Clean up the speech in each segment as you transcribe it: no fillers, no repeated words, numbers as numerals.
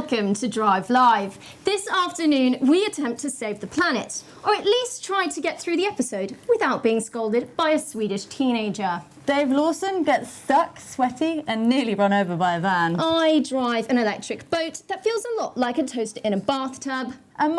Welcome to Drive Live. This afternoon, we attempt to save the planet, or at least try to get through the episode without being scolded by a Swedish teenager. Dave Lawson gets stuck, sweaty, and nearly run over by a van. I drive an electric boat that feels a lot like a toaster in a bathtub. And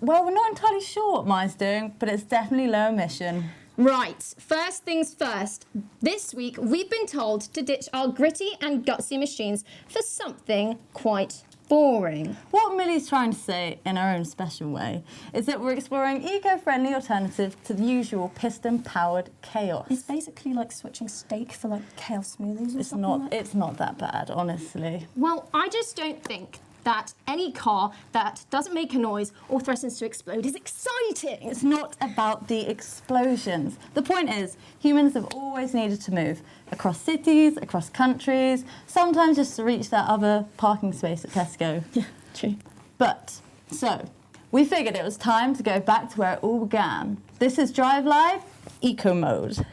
we're not entirely sure what mine's doing, but it's definitely low emission. Right, first things first. This week, we've been told to ditch our gritty and gutsy machines for something quite boring. What Millie's trying to say, in her own special way, is that we're exploring eco-friendly alternatives to the usual piston-powered chaos. It's basically like switching steak for like kale smoothies or something. It's not that bad, honestly. Well, I just don't think that any car that doesn't make a noise or threatens to explode is exciting. It's not about the explosions. The point is, humans have always needed to move across cities, across countries, sometimes just to reach that other parking space at Tesco. Yeah, true. So, we figured it was time to go back to where it all began. This is Drive Live, Eco Mode.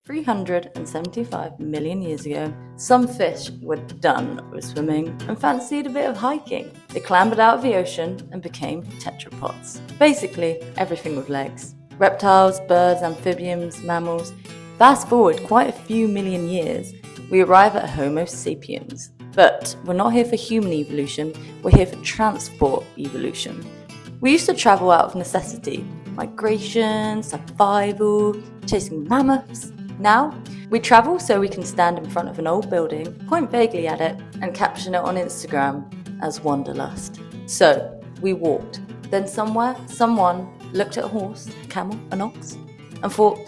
$375 million years ago, some fish were done with swimming and fancied a bit of hiking. They clambered out of the ocean and became tetrapods. Basically, everything with legs. Reptiles, birds, amphibians, mammals. Fast forward quite a few million years, we arrive at Homo sapiens. But we're not here for human evolution, we're here for transport evolution. We used to travel out of necessity, migration, survival, chasing mammoths. Now, we travel so we can stand in front of an old building, point vaguely at it, and caption it on Instagram as wanderlust. So, we walked. Then somewhere, someone looked at a horse, a camel, an ox, and thought,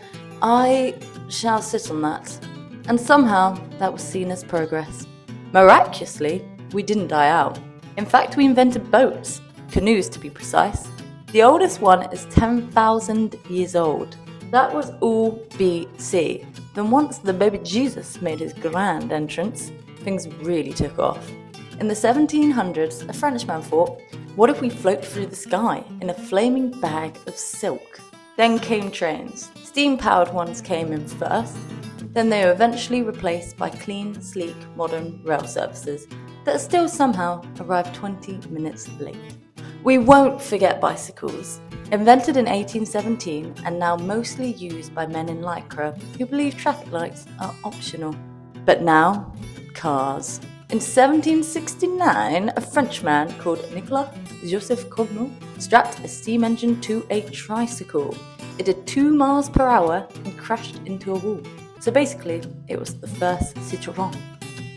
I shall sit on that. And somehow, that was seen as progress. Miraculously, we didn't die out. In fact, we invented boats, canoes to be precise. The oldest one is 10,000 years old. That was all BC. Then once the baby Jesus made his grand entrance, things really took off. In the 1700s, a Frenchman thought, what if we float through the sky in a flaming bag of silk? Then came trains. Steam-powered ones came in first. Then they were eventually replaced by clean, sleek, modern rail services that still somehow arrive 20 minutes late. We won't forget bicycles. Invented in 1817 and now mostly used by men in lycra who believe traffic lights are optional. But now, cars. In 1769, a Frenchman called Nicolas Joseph Cognot strapped a steam engine to a tricycle. It did 2 miles per hour and crashed into a wall. So basically, it was the first Citroën.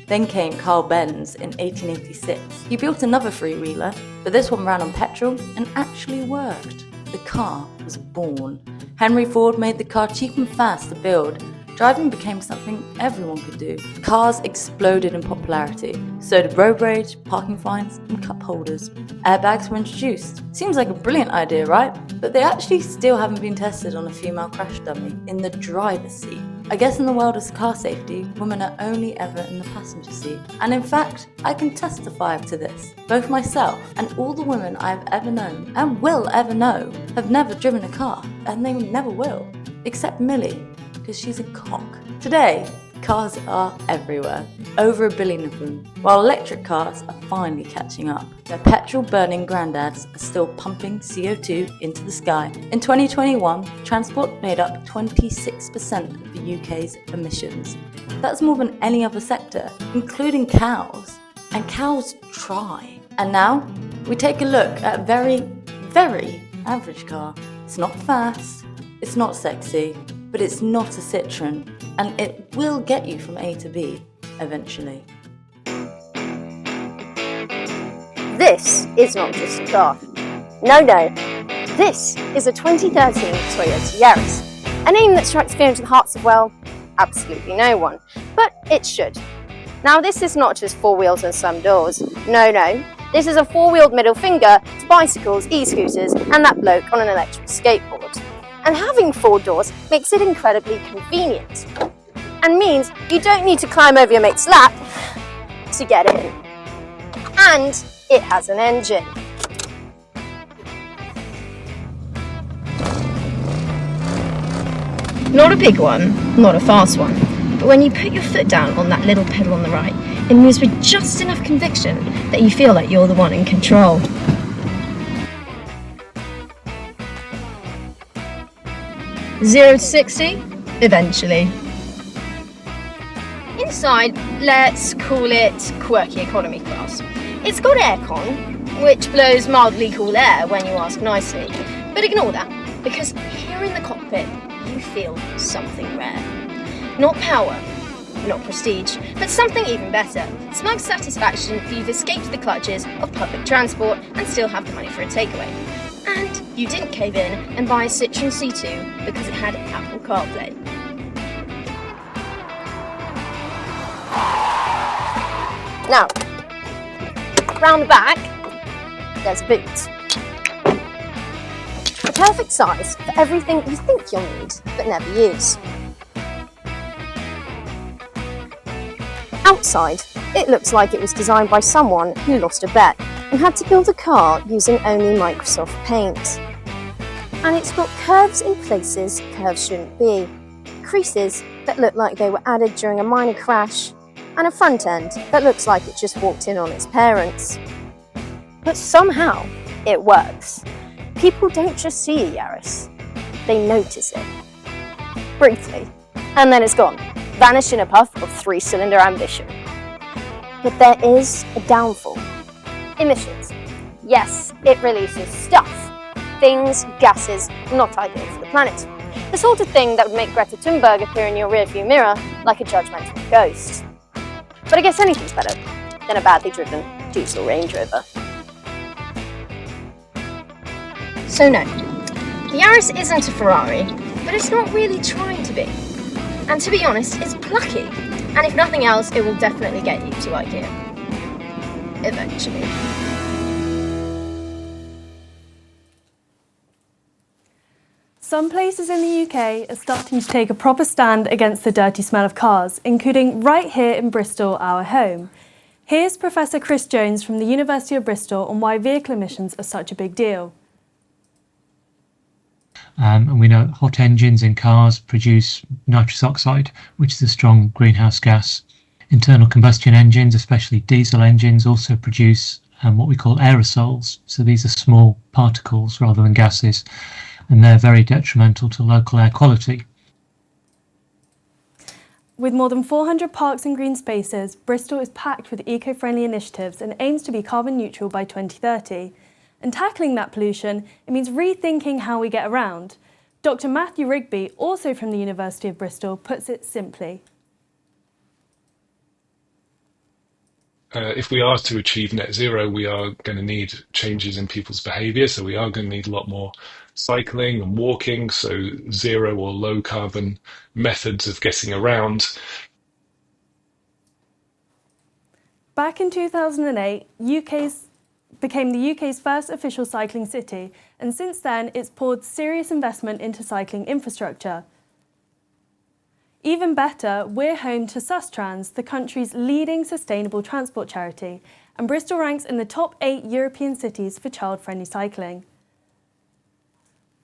Then came Carl Benz in 1886. He built another three-wheeler, but this one ran on petrol and actually worked. The car was born. Henry Ford made the car cheap and fast to build. Driving became something everyone could do. Cars exploded in popularity. So did road rage, parking fines, and cup holders. Airbags were introduced. Seems like a brilliant idea, right? But they actually still haven't been tested on a female crash dummy in the driver's seat. I guess in the world of car safety, women are only ever in the passenger seat. And in fact, I can testify to this. Both myself and all the women I've ever known, and will ever know, have never driven a car, and they never will. Except Millie, because she's a cock. Today, cars are everywhere, over 1 billion of them, while electric cars are finally catching up. Their petrol-burning granddads are still pumping CO2 into the sky. In 2021, transport made up 26% of the UK's emissions. That's more than any other sector, including cows. And cows try. And now, we take a look at a very, very average car. It's not fast, it's not sexy, but it's not a Citroën, and it will get you from A to B eventually. This is not just a car. No. This is a 2013 Toyota Yaris. A name that strikes fear into the hearts of, well, absolutely no one. But it should. Now, this is not just 4 wheels and some doors. No. This is a 4-wheeled middle finger to bicycles, e-scooters, and that bloke on an electric skateboard. And having 4 doors makes it incredibly convenient and means you don't need to climb over your mate's lap to get in. And it has an engine. Not a big one, not a fast one, but when you put your foot down on that little pedal on the right, it moves with just enough conviction that you feel like you're the one in control. 0 to 60? Eventually. Inside, let's call it quirky economy class. It's got aircon, which blows mildly cool air when you ask nicely, but ignore that, because here in the cockpit, you feel something rare. Not power, not prestige, but something even better. Smug satisfaction that you've escaped the clutches of public transport and still have the money for a takeaway. And you didn't cave in and buy a Citroen C2 because it had Apple CarPlay. Now, round the back, there's boots. The perfect size for everything you think you'll need, but never use. Outside, it looks like it was designed by someone who lost a bet and had to build a car using only Microsoft Paint. And it's got curves in places curves shouldn't be, creases that look like they were added during a minor crash, and a front end that looks like it just walked in on its parents. But somehow, it works. People don't just see a Yaris, they notice it. Briefly, and then it's gone, vanished in a puff of 3-cylinder ambition. But there is a downfall. Emissions. Yes, it releases stuff. Things, gases, not ideal for the planet. The sort of thing that would make Greta Thunberg appear in your rearview mirror like a judgmental ghost. But I guess anything's better than a badly driven diesel Range Rover. So no, the Yaris isn't a Ferrari, but it's not really trying to be. And to be honest, it's plucky. And if nothing else, it will definitely get you to IKEA. Eventually. Some places in the UK are starting to take a proper stand against the dirty smell of cars, including right here in Bristol, our home. Here's Professor Chris Jones from the University of Bristol on why vehicle emissions are such a big deal. And we know hot engines in cars produce nitrous oxide, which is a strong greenhouse gas. Internal combustion engines, especially diesel engines, also produce what we call aerosols. So these are small particles rather than gases, and they're very detrimental to local air quality. With more than 400 parks and green spaces, Bristol is packed with eco-friendly initiatives and aims to be carbon neutral by 2030. And tackling that pollution, it means rethinking how we get around. Dr. Matthew Rigby, also from the University of Bristol, puts it simply. If we are to achieve net zero, we are going to need changes in people's behaviour. So we are going to need a lot more cycling and walking, so zero or low carbon methods of getting around. Back in 2008, became the UK's first official cycling city, and since then it's poured serious investment into cycling infrastructure. Even better, we're home to Sustrans, the country's leading sustainable transport charity, and Bristol ranks in the top 8 European cities for child-friendly cycling.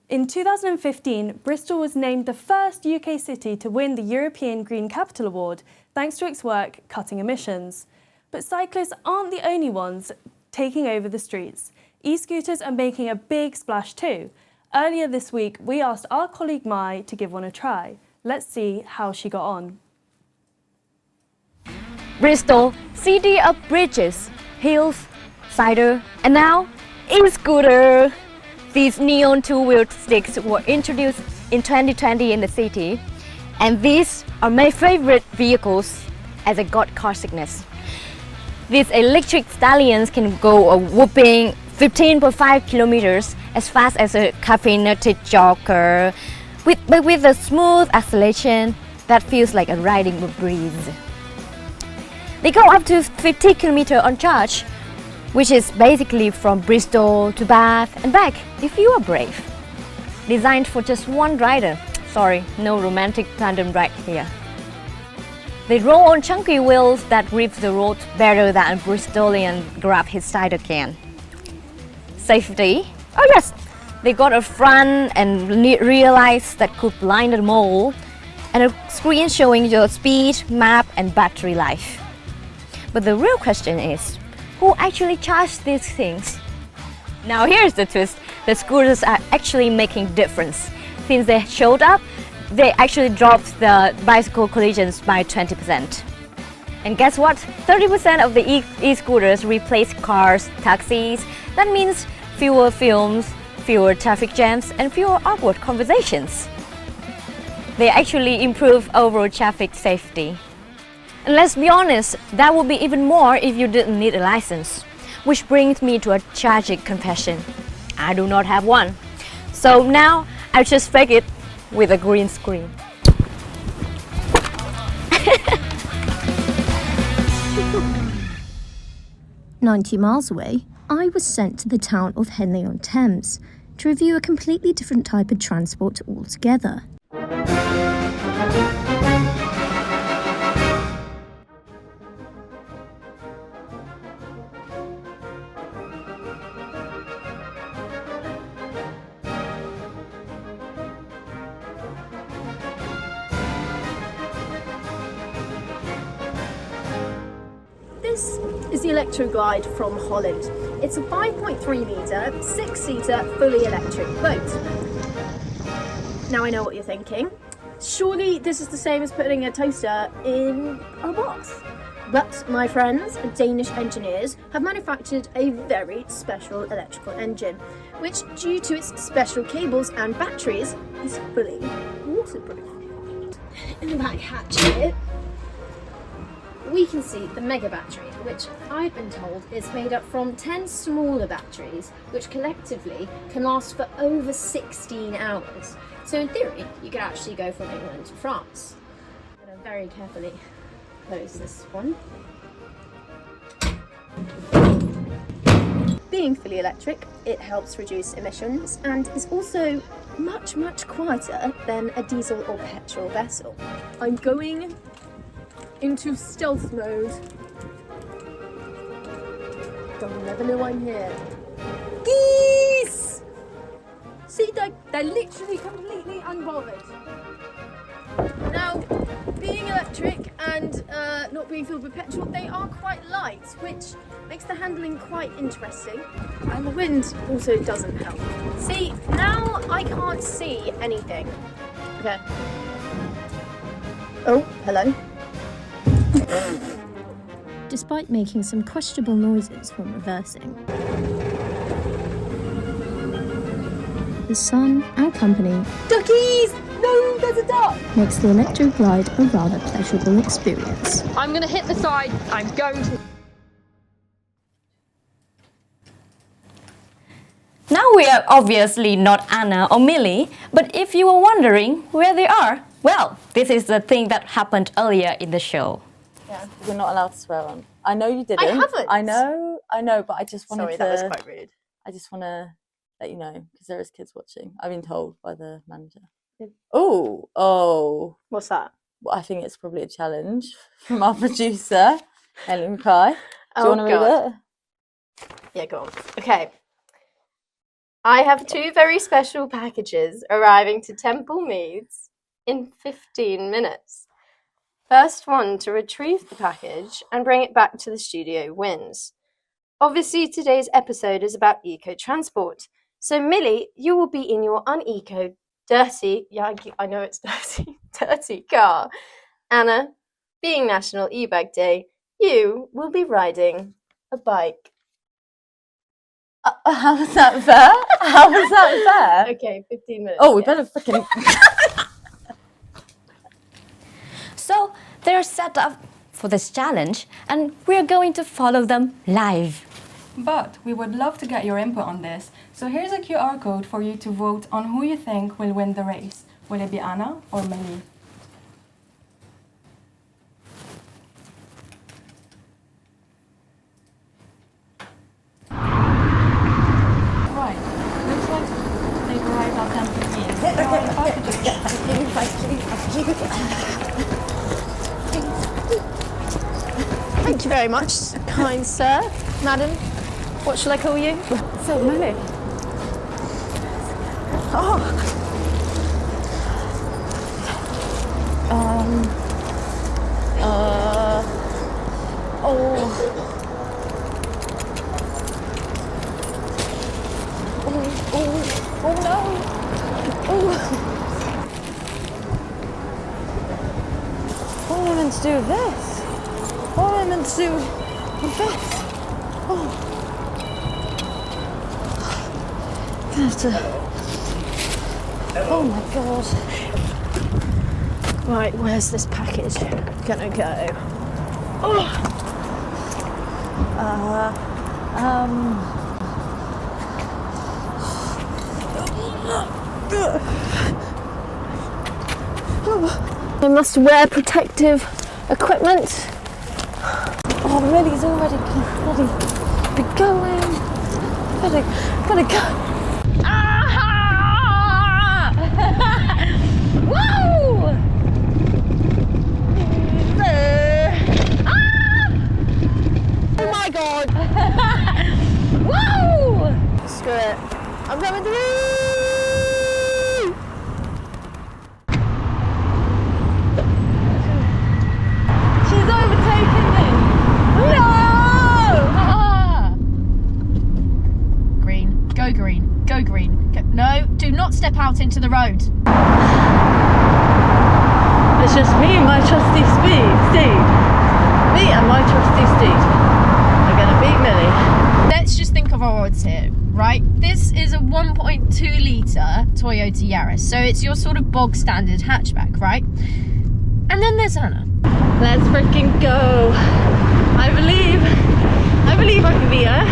In 2015, Bristol was named the first UK city to win the European Green Capital Award, thanks to its work cutting emissions. But cyclists aren't the only ones taking over the streets. E-scooters are making a big splash too. Earlier this week, we asked our colleague Mai to give one a try. Let's see how she got on. Bristol, city of bridges, hills, cider, and now e-scooter. These neon two-wheeled sticks were introduced in 2020 in the city, and these are my favorite vehicles as I got car sickness. These electric stallions can go a whooping 15.5 kilometers as fast as a caffeinated jogger, but with a smooth acceleration that feels like a riding a breeze. They go up to 50 kilometers on charge, which is basically from Bristol to Bath and back if you are brave. Designed for just one rider. Sorry, no romantic tandem ride here. They roll on chunky wheels that grip the road better than a Bristolian grab his cider can. Safety? Oh yes, They got a front and rear lights that could blind them all, and a screen showing your speed, map, and battery life. But the real question is, who actually charged these things? Now here's the twist. The scooters are actually making a difference. Since they showed up, they actually dropped the bicycle collisions by 20%. And guess what? 30% of the e-scooters replace cars, taxis. That means fewer films, fewer traffic jams, and fewer awkward conversations. They actually improve overall traffic safety. And let's be honest, that would be even more if you didn't need a license. Which brings me to a tragic confession. I do not have one. So now I'll just fake it with a green screen. 90 miles away, I was sent to the town of Henley-on-Thames to review a completely different type of transport altogether. This is the Electroglide from Holland. It's a 5.3 metre, 6-seater, fully electric boat. Now I know what you're thinking. Surely this is the same as putting a toaster in a box. But my friends, Danish engineers, have manufactured a very special electrical engine, which, due to its special cables and batteries, is fully waterproof. In the back hatch here, we can see the mega battery, which I've been told is made up from 10 smaller batteries, which collectively can last for over 16 hours. So in theory, you could actually go from England to France. I'm going to very carefully close this one. Being fully electric, it helps reduce emissions and is also much, much quieter than a diesel or petrol vessel. I'm going into stealth mode. They'll never know I'm here. Geese! See, they're literally completely unbothered. Now, being electric and not being filled with petrol, they are quite light, which makes the handling quite interesting. And the wind also doesn't help. See, now I can't see anything. Okay. Oh, hello. Despite making some questionable noises when reversing. The sun and company duckies! No, there's a duck! Makes the Electroglide a rather pleasurable experience. I'm going to hit the side. I'm going to... Now we are obviously not Anna or Millie, but if you were wondering where they are, well, this is the thing that happened earlier in the show. Yeah, you're not allowed to swear on. I know you didn't. I haven't. I know, but I just wanted Sorry, to... that was quite rude. I just want to let you know, because there is kids watching. I've been told by the manager. Oh. What's that? Well, I think it's probably a challenge from our producer, Ellie Mackay. Do you want to read it? Yeah, go on. Okay. I have two very special packages arriving to Temple Meads in 15 minutes. First one to retrieve the package and bring it back to the studio wins. Obviously, today's episode is about eco-transport. So, Millie, you will be in your uneco, dirty, yeah, I know it's dirty car. Anna, being National E-Bike Day, you will be riding a bike. How was that fair? How was that fair? Okay, 15 minutes. Oh, we better freaking... So they're set up for this challenge and we're going to follow them live. But we would love to get your input on this. So here's a QR code for you to vote on who you think will win the race. Will it be Anna or Millie? Right, looks like they've arrived at Temple Meads. Now the packages. Thank you very much, kind sir. Madam, what shall I call you? So, Millie. What am I meant to do with this? What am I meant to do with this? Gonna have to... Oh my god. Right, where's this package gonna go? I must wear protective equipment. Oh, Millie's already bloody be going. Gotta go. Ah! Woo! Oh my god! Woo! Screw it. I'm coming through! She's overtaken me. No! Green, go green, go green. No, do not step out into the road. It's just me and my trusty Steve. Me and my trusty Steve are gonna beat Millie. Let's just think of our odds here, right? This is a 1.2 litre Toyota Yaris, so it's your sort of bog standard hatchback, right? And then there's Anna. Let's freaking go. I believe I can beat her.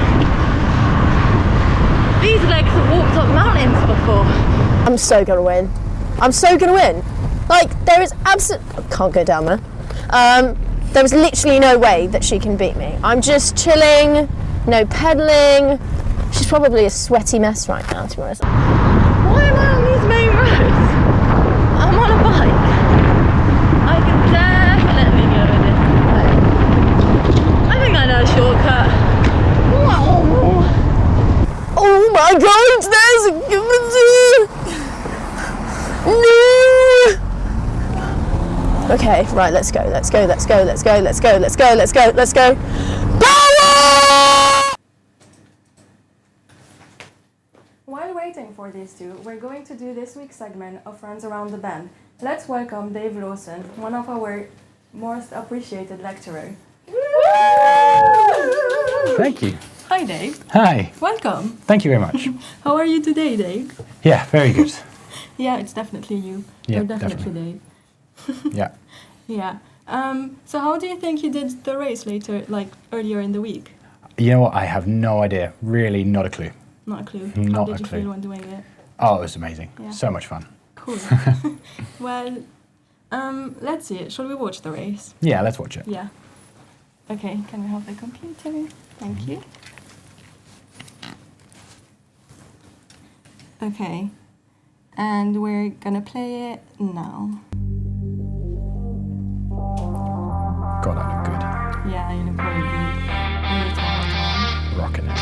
These legs have walked up mountains before. I'm so gonna win. I'm so gonna win. Like, there is can't go down there. There is literally no way that she can beat me. I'm just chilling, no pedaling. She's probably a sweaty mess right now, to be honest. Why am I on these main roads? I'm on a bike. I can definitely go a different way. I think I know a shortcut. Oh my god, there's a No! Okay, right, let's go. Power! While waiting for these two, we're going to do this week's segment of Friends Around the Bend. Let's welcome Dave Lawson, one of our most appreciated lecturers. Thank you. Hi Dave. Hi. Welcome. Thank you very much. How are you today, Dave? Yeah, very good. Yeah, it's definitely you. Yeah, You're definitely Dave. Yeah. Yeah. So how do you think you did the race earlier in the week? You know what? I have no idea. Really, not a clue. Not a clue. Not How a did you clue. feel when doing it? Oh, it was amazing. Yeah. So much fun. Cool. Well, let's see. Shall we watch the race? Yeah, let's watch it. Yeah. Okay, can we have the computer? Thank you. Okay. And we're gonna play it now. God, I look good. Yeah, you look really good. Really talented. Rocking it.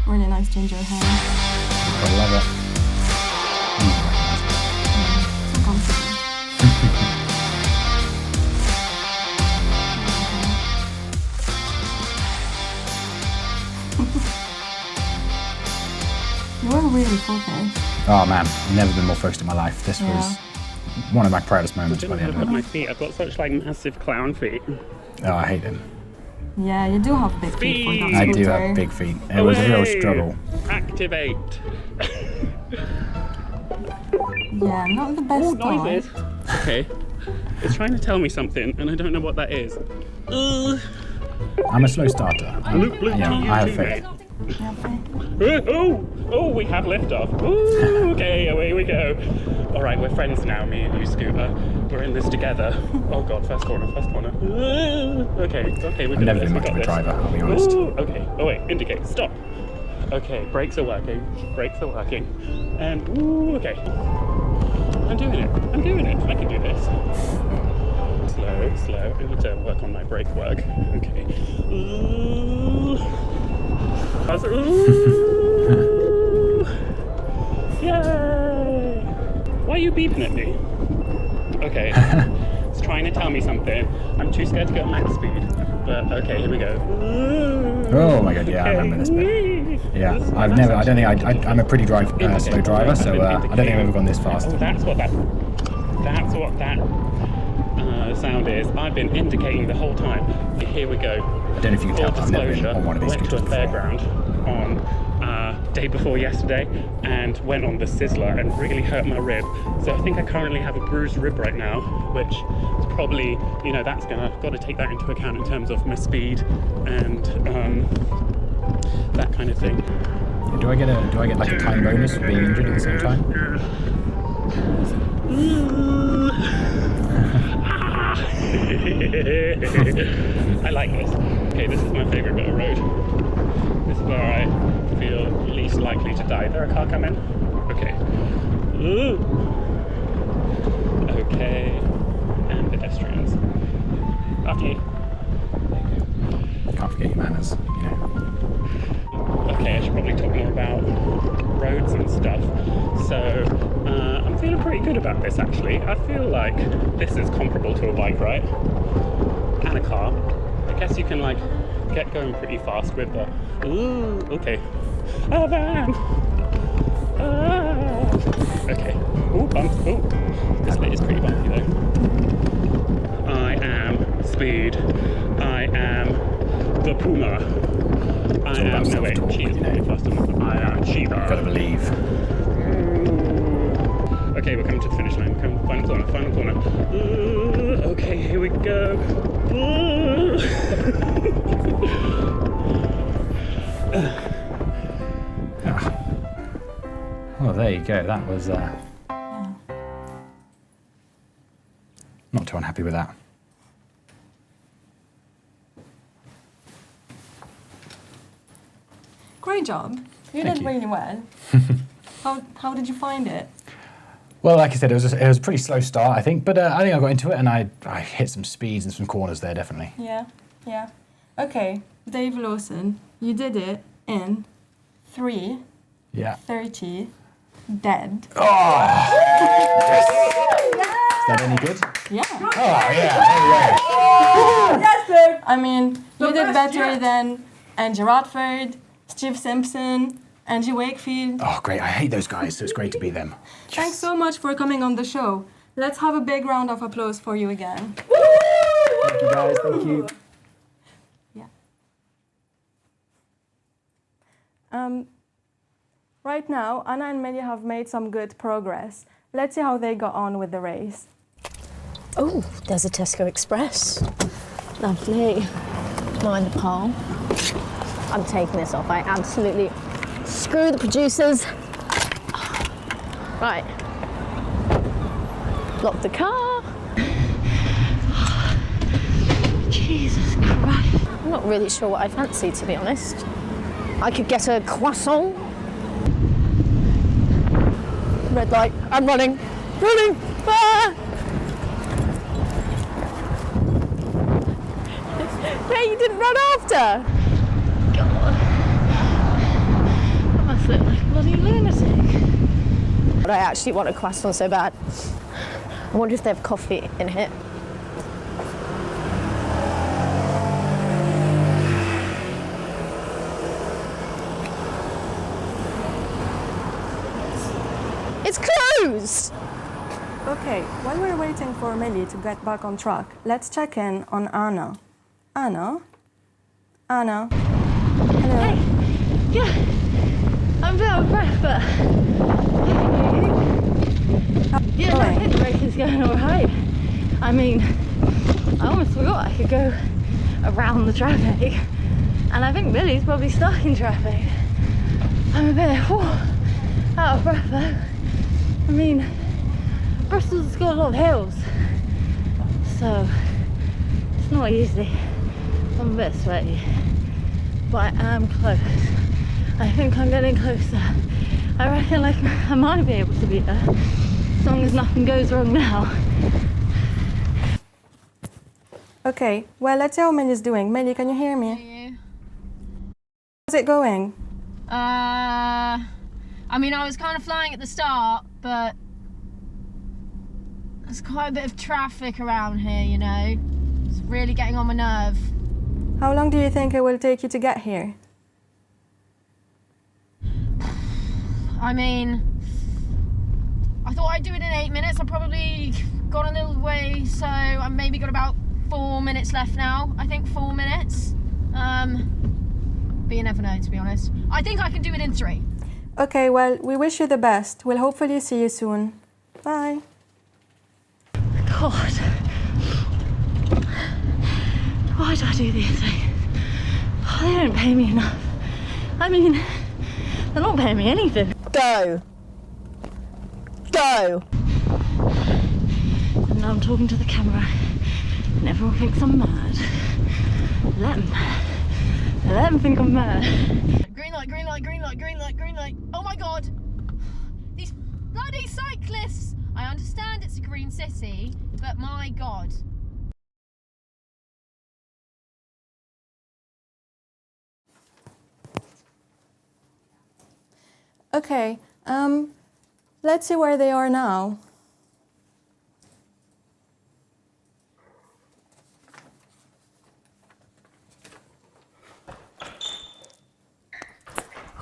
Really nice ginger hair. I love it. So comfortable. You were really focused. Oh man, never been more focused in my life. This was one of my proudest moments by the end Look of at it. my feet. I've got such massive clown feet. Oh, I hate them. Yeah, you do have big feet for that I do scooter. have big feet. It was a real Away! struggle. Activate. Yeah, not the best Oh, start. noises. Okay. It's trying to tell me something, and I don't know what that is. Ugh. I'm a slow starter. Look to Yeah, you I have too, faith. mate. Oh, we have liftoff. Ooh, okay, away we go. All right, we're friends now, me and you, Scooter. We're in this together. Oh God, first corner. Okay, we I've got never this. been We much got of a this. driver, I'll be honest. Ooh, okay. Oh wait, indicate. Stop. Okay, brakes are working. And ooh, okay. I'm doing it. I can do this. Slow. I need to work on my brake work. Okay. Ooh. Ooh. beeping at me? Okay. It's trying to tell me something. I'm too scared to go at max speed. But okay, here we go. Oh my god, yeah, I remember this bit. Yeah, I'm a pretty slow driver, so I don't think I've ever gone this fast. Oh, that's what that sound is. I've been indicating the whole time. Here we go. I don't know if you can tell, but I've never been on one of these scooters before. Went to a fairground on day before yesterday and went on the Sizzler and really hurt my rib. So I think I currently have a bruised rib right now, which is probably, you know, that's got to take that into account in terms of my speed and that kind of thing. Do I get like a time bonus for being injured at the same time? I like this. Okay, this is my favourite bit of road. This is where I feel least likely to die. There a car coming? Okay. Ooh. Okay. And pedestrians. After you. Can't forget your manners, you know. Okay, I should probably talk more about roads and stuff. So, I'm feeling pretty good about this actually. I feel like this is comparable to a bike, right? And a car. I guess you can like get going pretty fast with the, ooh, okay. A van! Ah. Okay. Ooh, bump, ooh. This bit is pretty bumpy though. I am speed. I am the Puma. I am, no wait, Cheetah's probably faster than I am Cheetah. You've got to believe. Okay, we're coming to the finish line. Final corner. Okay, here we go. Well, there you go. That was not too unhappy with that. Great job. You Thank did you. really well. How did you find it? Well, like I said, it was a pretty slow start, I think, but I think I got into it and I hit some speeds and some corners there, definitely. Yeah. Okay, Dave Lawson, you did it in 3:30 dead. Oh! Yes! Is that any good? Yeah. Oh, yeah. Yes, Dave! I mean, you did better than Andy Wakefield, Steve Simpson, Andy Wakefield. Oh, great. I hate those guys, so it's great to beat them. Yes. Thanks so much for coming on the show. Let's have a big round of applause for you again. Thank you, guys. Thank you. Yeah. Right now, Anna and Millie have made some good progress. Let's see how they got on with the race. Oh, there's a Tesco Express. Lovely. Mind the pole. I'm taking this off. I absolutely screw the producers. Right. Lock the car. Jesus Christ. I'm not really sure what I fancy, to be honest. I could get a croissant. Red light. I'm running. Running! Ah! Hey, you didn't run after! God. I must look like a bloody lunatic. But I actually want a croissant so bad. I wonder if they have coffee in here. It's closed! Okay, while we're waiting for Millie to get back on track, let's check in on Anna. Anna? Hello. Hey, yeah, I'm a bit out of breath, but yeah, my head rate is going all right. I mean, I almost forgot I could go around the traffic, and I think Millie's probably stuck in traffic. I'm a bit out of breath though. I mean, Bristol's got a lot of hills, so it's not easy. I'm a bit sweaty, but I am close. I think I'm getting closer. I reckon like I might be able to be there, as long as nothing goes wrong now. Okay, well, let's see how Millie's doing. Millie, can you hear me? How's it going? I mean, I was kind of flying at the start, but There's quite a bit of traffic around here, you know. It's really getting on my nerve. How long do you think it will take you to get here? I mean, I thought I'd do it in 8 minutes. I've probably gone a little way, so I've maybe got about 4 minutes left now. I think 4 minutes. But you never know, to be honest. I think I can do it in 3. Okay, well, we wish you the best. We'll hopefully see you soon. Bye. God. Why do I do these things? Oh, they don't pay me enough. I mean, they're not paying me anything. Go. Go. And now I'm talking to the camera and everyone thinks I'm mad. Let them think I'm mad. Green light, green light, green light, green light, green light. Oh my God. These bloody cyclists. I understand it's a green city, but my God. Okay, let's see where they are now.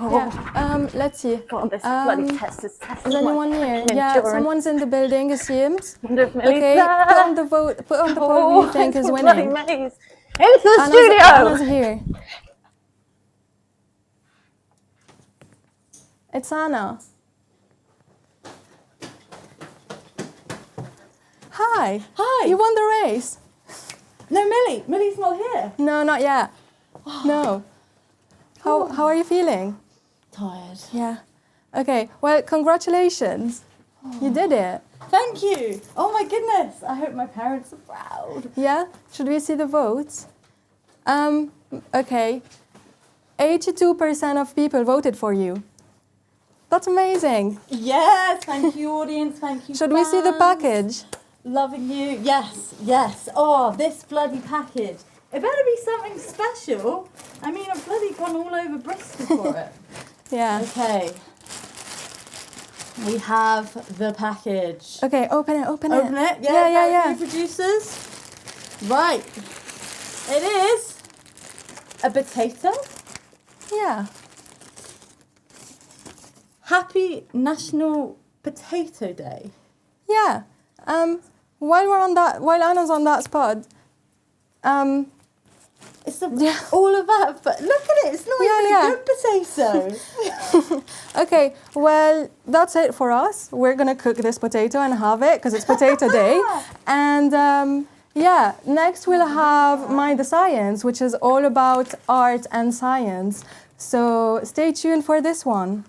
Yeah, let's see. God, this bloody test is testing Is anyone here? Yeah, endurance. someone's in the building, it seems. Millie's Okay, there. put on the vote, put on the poll who you think is Bloody winning. maze. Into the Anna's studio! here. It's Anna. Hi. Hi. You won the race. No, Millie. Millie's not here. No, not yet. No. How are you feeling? Tired. Yeah. Okay. Well, congratulations. You did it. Thank you. Oh my goodness. I hope my parents are proud. Yeah. Should we see the votes? Okay. 82% of people voted for you. That's amazing. Yes. Thank you, audience. Thank you. Should we see the fans. package? Loving you. Yes. Yes. Oh, this bloody package. It better be something special. I mean, I've bloody gone all over Bristol for it. Yeah. Okay. We have the package. Okay, open it, open it. Open it? Yeah. Producers. Right. It is a potato. Yeah. Happy National Potato Day. Yeah. While Anna's on that spot, It's all of that, but look at it, it's not even a good potato. Okay, well, that's it for us. We're gonna cook this potato and have it, because it's potato day. And yeah, next we'll have Mind the Science, which is all about art and science. So stay tuned for this one.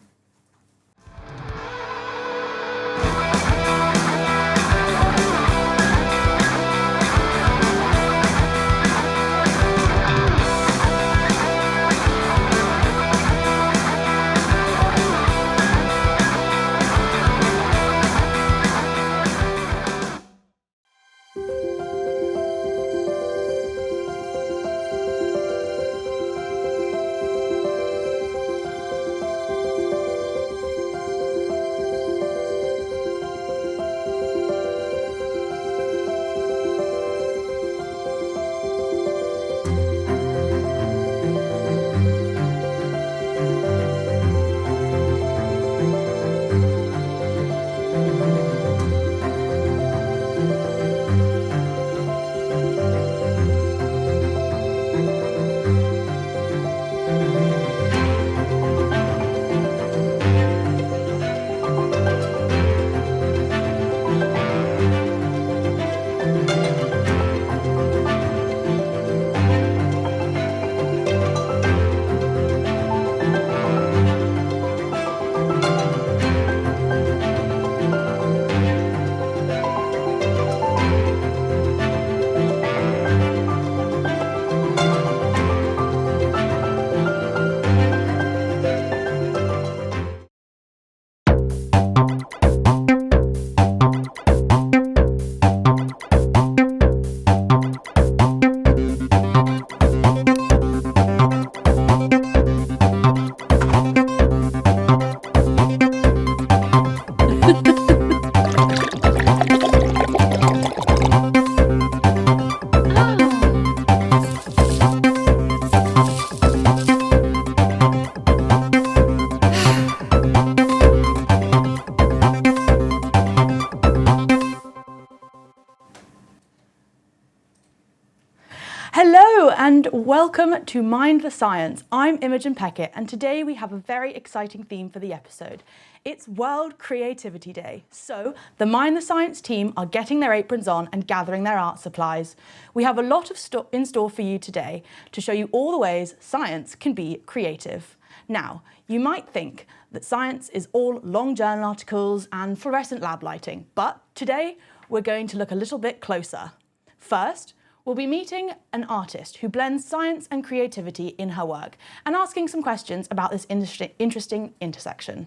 Welcome to Mind the Science. I'm Imogen Peckett, and today we have a very exciting theme for the episode. It's World Creativity Day, so the Mind the Science team are getting their aprons on and gathering their art supplies. We have a lot in store for you today to show you all the ways science can be creative. Now, you might think that science is all long journal articles and fluorescent lab lighting, but today we're going to look a little bit closer. First, we'll be meeting an artist who blends science and creativity in her work and asking some questions about this interesting intersection.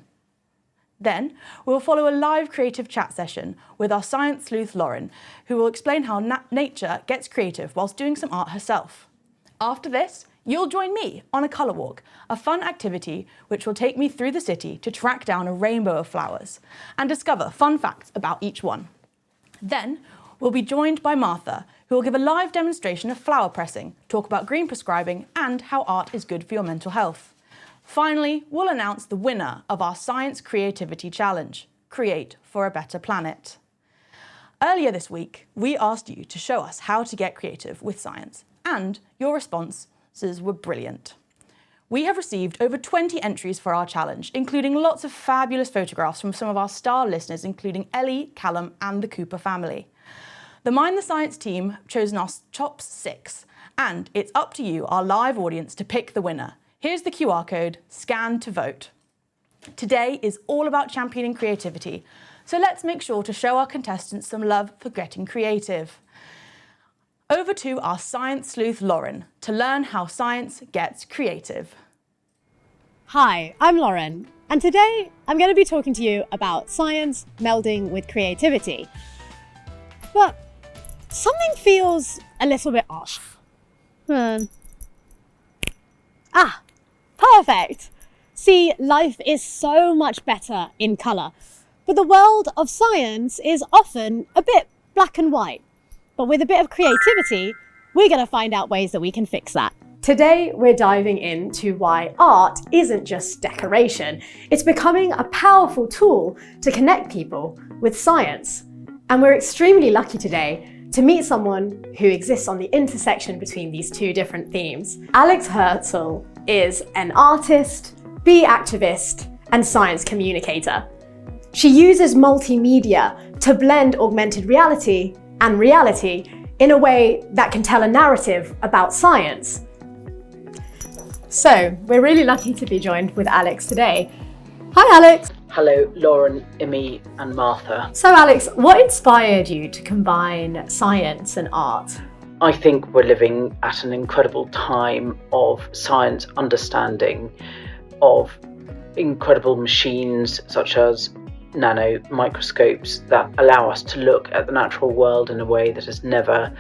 Then, we'll follow a live creative chat session with our science sleuth Lauren, who will explain how nature gets creative whilst doing some art herself. After this, you'll join me on a colour walk, a fun activity which will take me through the city to track down a rainbow of flowers and discover fun facts about each one. Then, we'll be joined by Martha, who will give a live demonstration of flower pressing, talk about green prescribing and how art is good for your mental health. Finally, we'll announce the winner of our Science Creativity Challenge, Create for a Better Planet. Earlier this week, we asked you to show us how to get creative with science, and your responses were brilliant. We have received over 20 entries for our challenge, including lots of fabulous photographs from some of our star listeners, including Ellie, Callum and the Cooper family. The Mind the Science team have chosen our top 6, and it's up to you, our live audience, to pick the winner. Here's the QR code, scan to vote. Today is all about championing creativity, so let's make sure to show our contestants some love for getting creative. Over to our science sleuth Lauren to learn how science gets creative. Hi, I'm Lauren, and today I'm going to be talking to you about science melding with creativity. But something feels a little bit off. Perfect! See, life is so much better in colour, but the world of science is often a bit black and white. But with a bit of creativity, we're going to find out ways that we can fix that. Today, we're diving into why art isn't just decoration. It's becoming a powerful tool to connect people with science. And we're extremely lucky today to meet someone who exists on the intersection between these two different themes. Alex Herzl is an artist, bee activist, and science communicator. She uses multimedia to blend augmented reality and reality in a way that can tell a narrative about science. So, we're really lucky to be joined with Alex today. Hi Alex! Hello, Lauren, Immie and Martha. So Alex, what inspired you to combine science and art? I think we're living at an incredible time of science understanding, of incredible machines such as nano microscopes that allow us to look at the natural world in a way that has never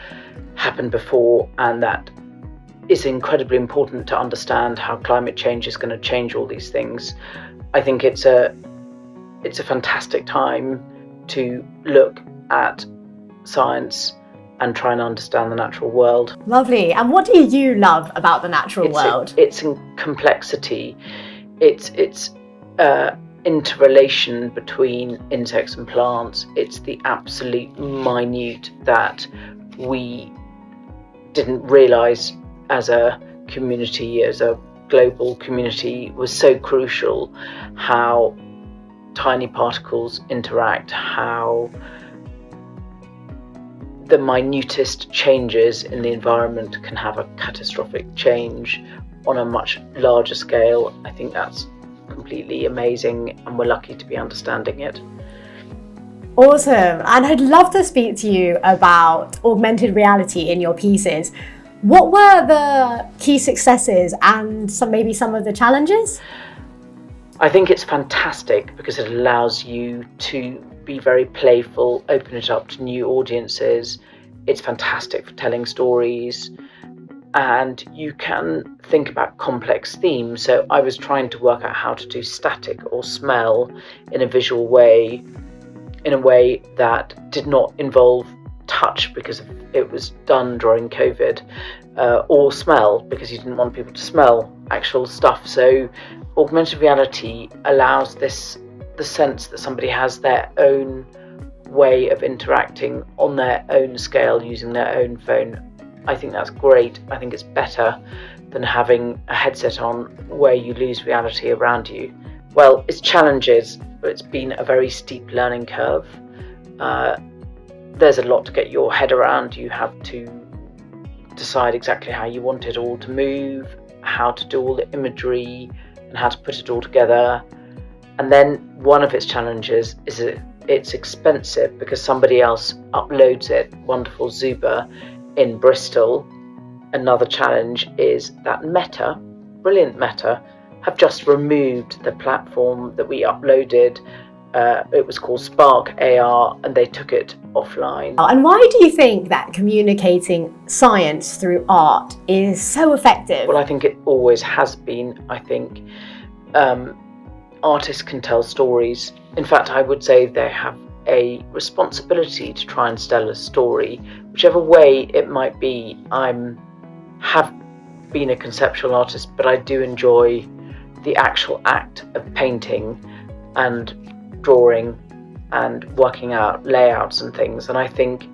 happened before, and that is incredibly important to understand how climate change is going to change all these things. I think it's a fantastic time to look at science and try and understand the natural world. Lovely. And what do you love about the natural world? It's in complexity. It's interrelation between insects and plants. It's the absolute minute that we didn't realise as a community, as a global community, was so crucial. How tiny particles interact, how the minutest changes in the environment can have a catastrophic change on a much larger scale. I think that's completely amazing, and we're lucky to be understanding it. Awesome. And I'd love to speak to you about augmented reality in your pieces. What were the key successes and maybe some of the challenges? I think it's fantastic because it allows you to be very playful, open it up to new audiences. It's fantastic for telling stories, and you can think about complex themes. So I was trying to work out how to do static or smell in a visual way, in a way that did not involve touch because it was done during COVID, or smell because you didn't want people to smell actual stuff. So augmented reality allows the sense that somebody has their own way of interacting on their own scale using their own phone I think that's great. I think it's better than having a headset on where you lose reality around you. Well, it's challenges, but it's been a very steep learning curve. There's a lot to get your head around. You have to decide exactly how you want it all to move, how to do all the imagery, and how to put it all together. And then one of its challenges is that it's expensive because somebody else uploads it. Wonderful Zuba in Bristol. Another challenge is that Meta, brilliant Meta, have just removed the platform that we uploaded. It was called Spark AR, and they took it offline. And why do you think that communicating science through art is so effective? Well, I think it always has been. I think artists can tell stories. In fact, I would say they have a responsibility to try and tell a story, whichever way it might be. Have been a conceptual artist, but I do enjoy the actual act of painting and drawing and working out layouts and things. And I think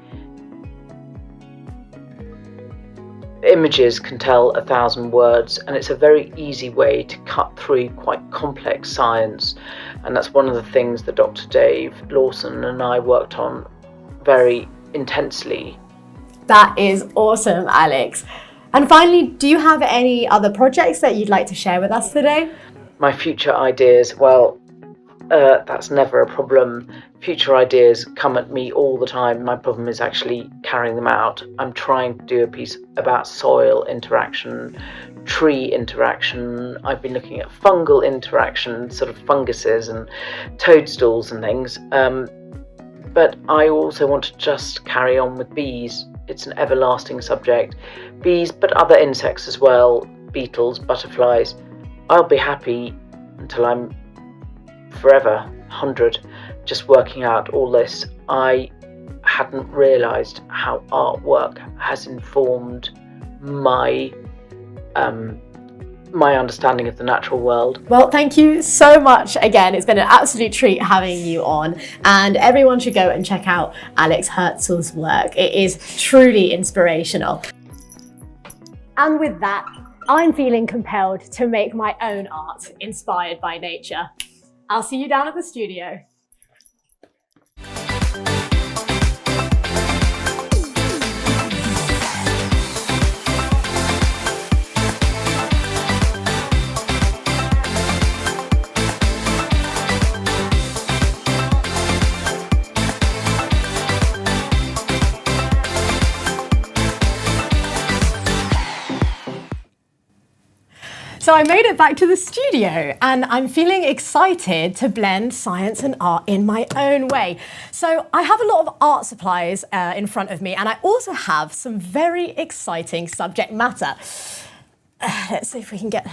images can tell 1,000 words, and it's a very easy way to cut through quite complex science. And that's one of the things that Dr. Dave Lawson and I worked on very intensely. That is awesome, Alex. And finally, do you have any other projects that you'd like to share with us today? My future ideas, well, that's never a problem. Future ideas come at me all the time. My problem is actually carrying them out. I'm trying to do a piece about soil interaction, tree interaction. I've been looking at fungal interaction, sort of funguses and toadstools and things. But I also want to just carry on with bees. It's an everlasting subject. Bees, but other insects as well, beetles, butterflies. I'll be happy until I'm forever 100, just working out all this. I hadn't realised how artwork has informed my my understanding of the natural world. Well, thank you so much again. It's been an absolute treat having you on, and everyone should go and check out Alex Herzl's work. It is truly inspirational. And with that, I'm feeling compelled to make my own art inspired by nature. I'll see you down at the studio. So I made it back to the studio, and I'm feeling excited to blend science and art in my own way. So I have a lot of art supplies in front of me, and I also have some very exciting subject matter. Let's see if we can get a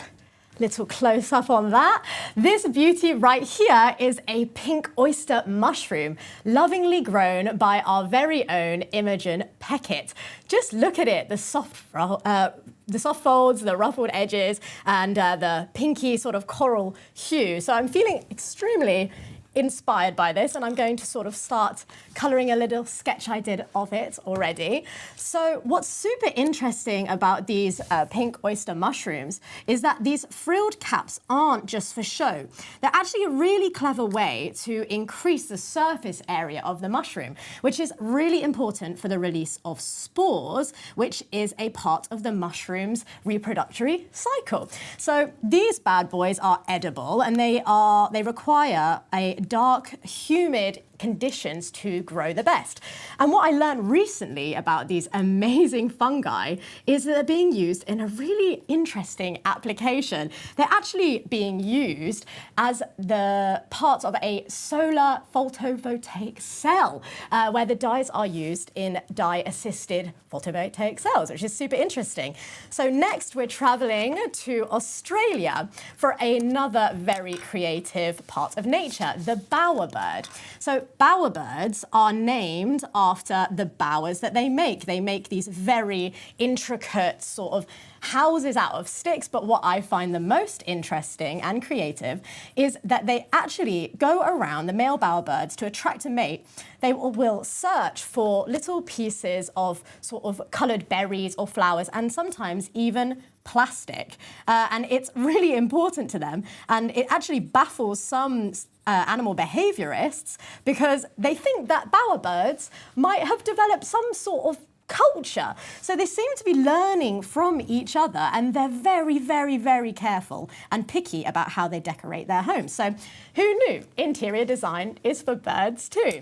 little close up on that. This beauty right here is a pink oyster mushroom, lovingly grown by our very own Imogen Peckett. Just look at it, the soft folds, the ruffled edges, and the pinky sort of coral hue. So I'm feeling extremely inspired by this, and I'm going to sort of start colouring a little sketch I did of it already. So what's super interesting about these pink oyster mushrooms is that these frilled caps aren't just for show. They're actually a really clever way to increase the surface area of the mushroom, which is really important for the release of spores, which is a part of the mushroom's reproductory cycle. So these bad boys are edible, and they require a dark, humid conditions to grow the best. And what I learned recently about these amazing fungi is that they're being used in a really interesting application. They're actually being used as the parts of a solar photovoltaic cell, where the dyes are used in dye-assisted photovoltaic cells, which is super interesting. So next we're traveling to Australia for another very creative part of nature, the bowerbird. So bowerbirds are named after the bowers that they make. They make these very intricate sort of houses out of sticks, but what I find the most interesting and creative is that they actually go around, the male bowerbirds, to attract a mate. They will search for little pieces of sort of coloured berries or flowers, and sometimes even plastic. And it's really important to them, and it actually baffles some animal behaviourists because they think that bowerbirds might have developed some sort of culture. So they seem to be learning from each other, and they're very, very, very careful and picky about how they decorate their homes. So who knew interior design is for birds too?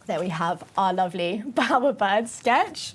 There we have our lovely bowerbird sketch.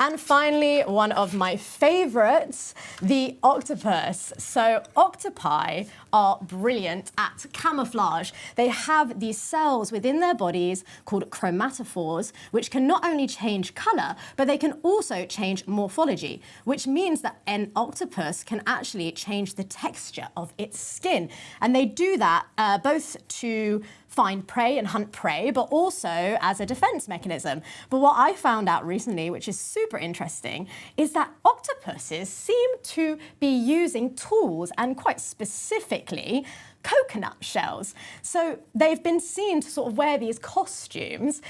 And finally, one of my favourites, the octopus. So octopi are brilliant at camouflage. They have these cells within their bodies called chromatophores, which can not only change colour, but they can also change morphology, which means that an octopus can actually change the texture of its skin. And they do that both to find prey and hunt prey, but also as a defense mechanism. But what I found out recently, which is super interesting, is that octopuses seem to be using tools, and quite specifically coconut shells. So they've been seen to sort of wear these costumes,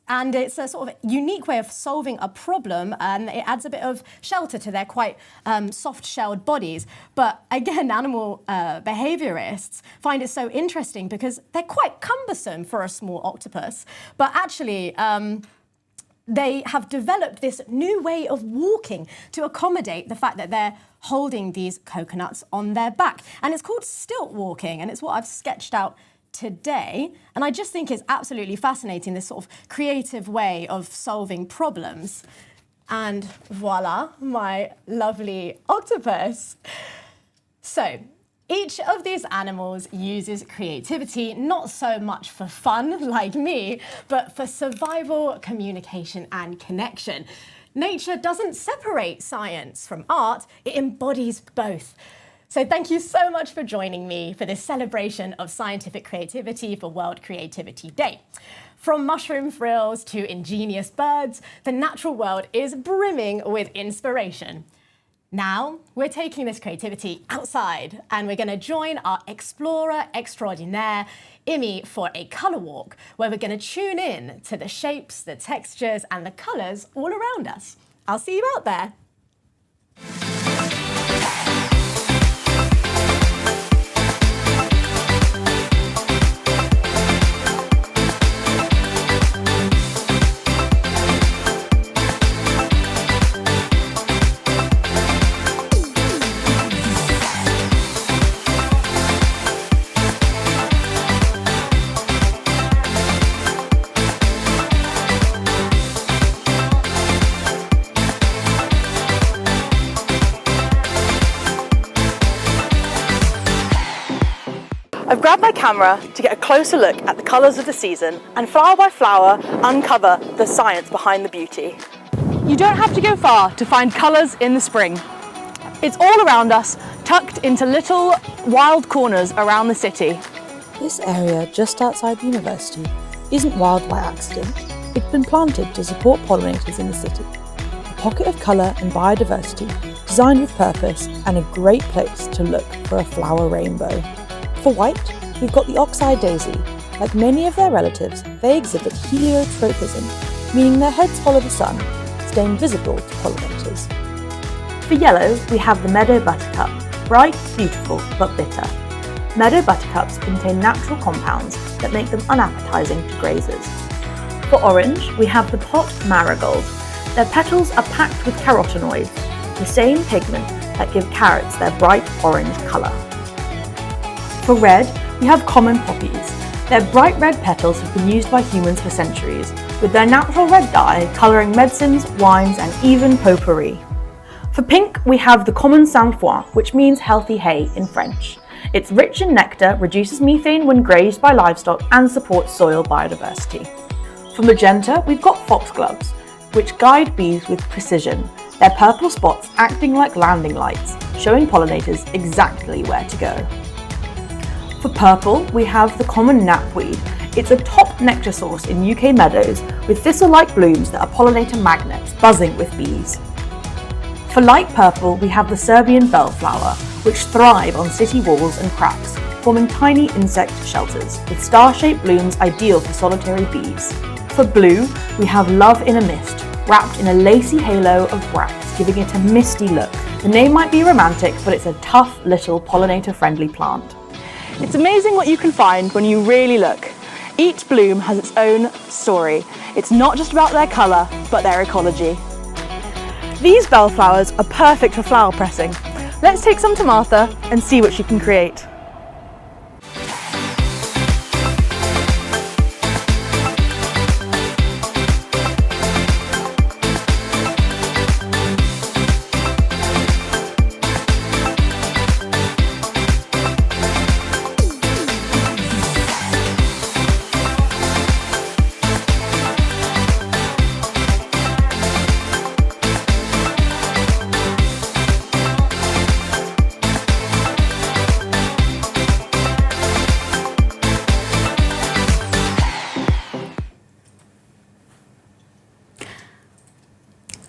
and it's a sort of unique way of solving a problem, and it adds a bit of shelter to their quite soft-shelled bodies. But again, animal behaviourists find it so interesting because they're quite cumbersome for a small octopus. But actually, they have developed this new way of walking to accommodate the fact that they're holding these coconuts on their back. And it's called stilt walking, and it's what I've sketched out today. And I just think it's absolutely fascinating, this sort of creative way of solving problems. And voila, my lovely octopus. So each of these animals uses creativity, not so much for fun like me, but for survival, communication, and connection. Nature doesn't separate science from art, it embodies both. So thank you so much for joining me for this celebration of scientific creativity for World Creativity Day. From mushroom frills to ingenious birds, the natural world is brimming with inspiration. Now, we're taking this creativity outside, and we're going to join our explorer extraordinaire, Immie, for a colour walk, where we're going to tune in to the shapes, the textures, and the colours all around us. I'll see you out there. I've grabbed my camera to get a closer look at the colours of the season and flower by flower uncover the science behind the beauty. You don't have to go far to find colours in the spring. It's all around us, tucked into little wild corners around the city. This area just outside the university isn't wild by accident. It's been planted to support pollinators in the city. A pocket of colour and biodiversity, designed with purpose, and a great place to look for a flower rainbow. For white, we've got the ox-eye daisy. Like many of their relatives, they exhibit heliotropism, meaning their heads follow the sun, staying visible to pollinators. For yellow, we have the meadow buttercup, bright, beautiful, but bitter. Meadow buttercups contain natural compounds that make them unappetising to grazers. For orange, we have the pot marigold. Their petals are packed with carotenoids, the same pigment that give carrots their bright orange colour. For red, we have common poppies. Their bright red petals have been used by humans for centuries, with their natural red dye colouring medicines, wines, and even potpourri. For pink, we have the common sang-froid, which means healthy hay in French. It's rich in nectar, reduces methane when grazed by livestock, and supports soil biodiversity. For magenta, we've got foxgloves, which guide bees with precision, their purple spots acting like landing lights, showing pollinators exactly where to go. For purple, we have the common knapweed. It's a top nectar source in UK meadows with thistle-like blooms that are pollinator magnets buzzing with bees. For light purple, we have the Serbian bellflower, which thrive on city walls and cracks, forming tiny insect shelters with star-shaped blooms ideal for solitary bees. For blue, we have love in a mist, wrapped in a lacy halo of bracts, giving it a misty look. The name might be romantic, but it's a tough little pollinator-friendly plant. It's amazing what you can find when you really look. Each bloom has its own story. It's not just about their colour, but their ecology. These bellflowers are perfect for flower pressing. Let's take some to Martha and see what she can create.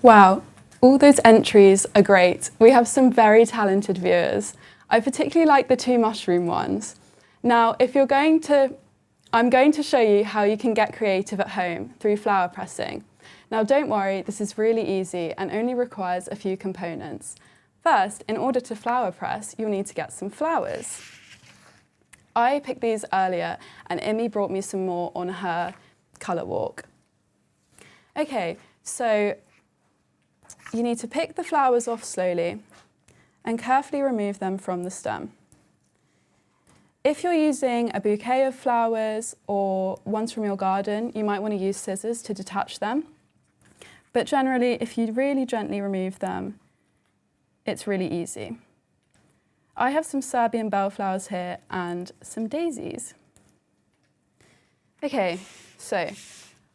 Wow, all those entries are great. We have some very talented viewers. I particularly like the 2 mushroom ones. Now, I'm going to show you how you can get creative at home through flower pressing. Now, don't worry, this is really easy and only requires a few components. First, in order to flower press, you'll need to get some flowers. I picked these earlier and Immie brought me some more on her colour walk. Okay, so you need to pick the flowers off slowly and carefully remove them from the stem. If you're using a bouquet of flowers or ones from your garden, you might want to use scissors to detach them. But generally, if you really gently remove them, it's really easy. I have some Serbian bellflowers here and some daisies. Okay, so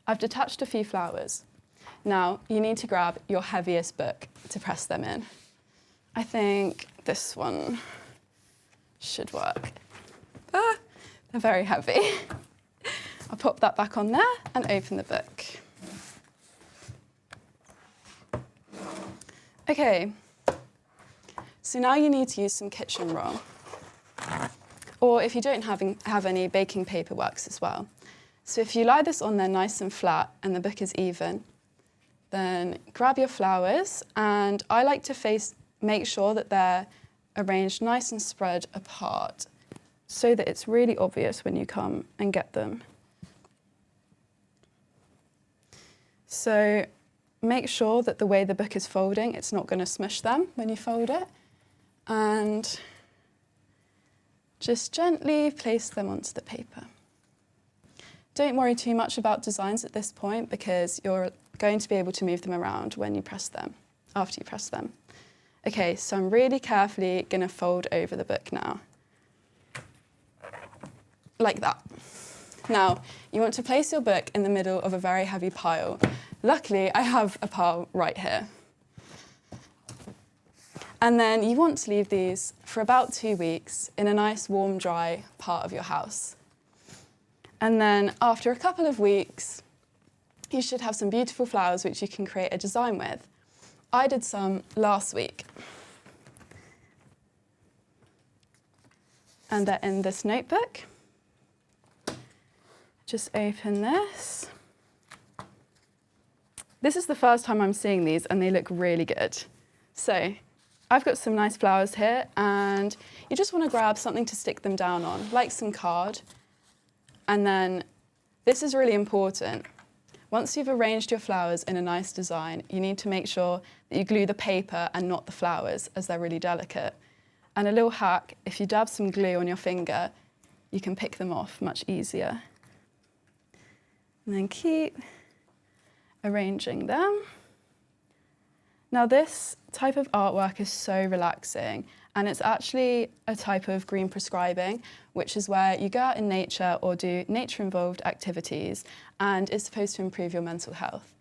I've detached a few flowers. Now, you need to grab your heaviest book to press them in. I think this one should work. They're very heavy. I'll pop that back on there and open the book. Okay, so now you need to use some kitchen roll. Or if you don't have any, baking paper works as well. So if you lie this on there nice and flat and the book is even, then grab your flowers, and I like to make sure that they're arranged nice and spread apart so that it's really obvious when you come and get them. So make sure that the way the book is folding, it's not going to smush them when you fold it, and just gently place them onto the paper. Don't worry too much about designs at this point because you're going to be able to move them around when you press them, after you press them. Okay, so I'm really carefully going to fold over the book now. Like that. Now, you want to place your book in the middle of a very heavy pile. Luckily, I have a pile right here. And then you want to leave these for about 2 weeks in a nice, warm, dry part of your house. And then after a couple of weeks, you should have some beautiful flowers which you can create a design with. I did some last week. And they're in this notebook. Just open this. This is the first time I'm seeing these and they look really good. So I've got some nice flowers here and you just want to grab something to stick them down on, like some card. And then this is really important. Once you've arranged your flowers in a nice design, you need to make sure that you glue the paper and not the flowers as they're really delicate. And a little hack, if you dab some glue on your finger, you can pick them off much easier. And then keep arranging them. Now this type of artwork is so relaxing, and it's actually a type of green prescribing, which is where you go out in nature or do nature-involved activities, and it's supposed to improve your mental health.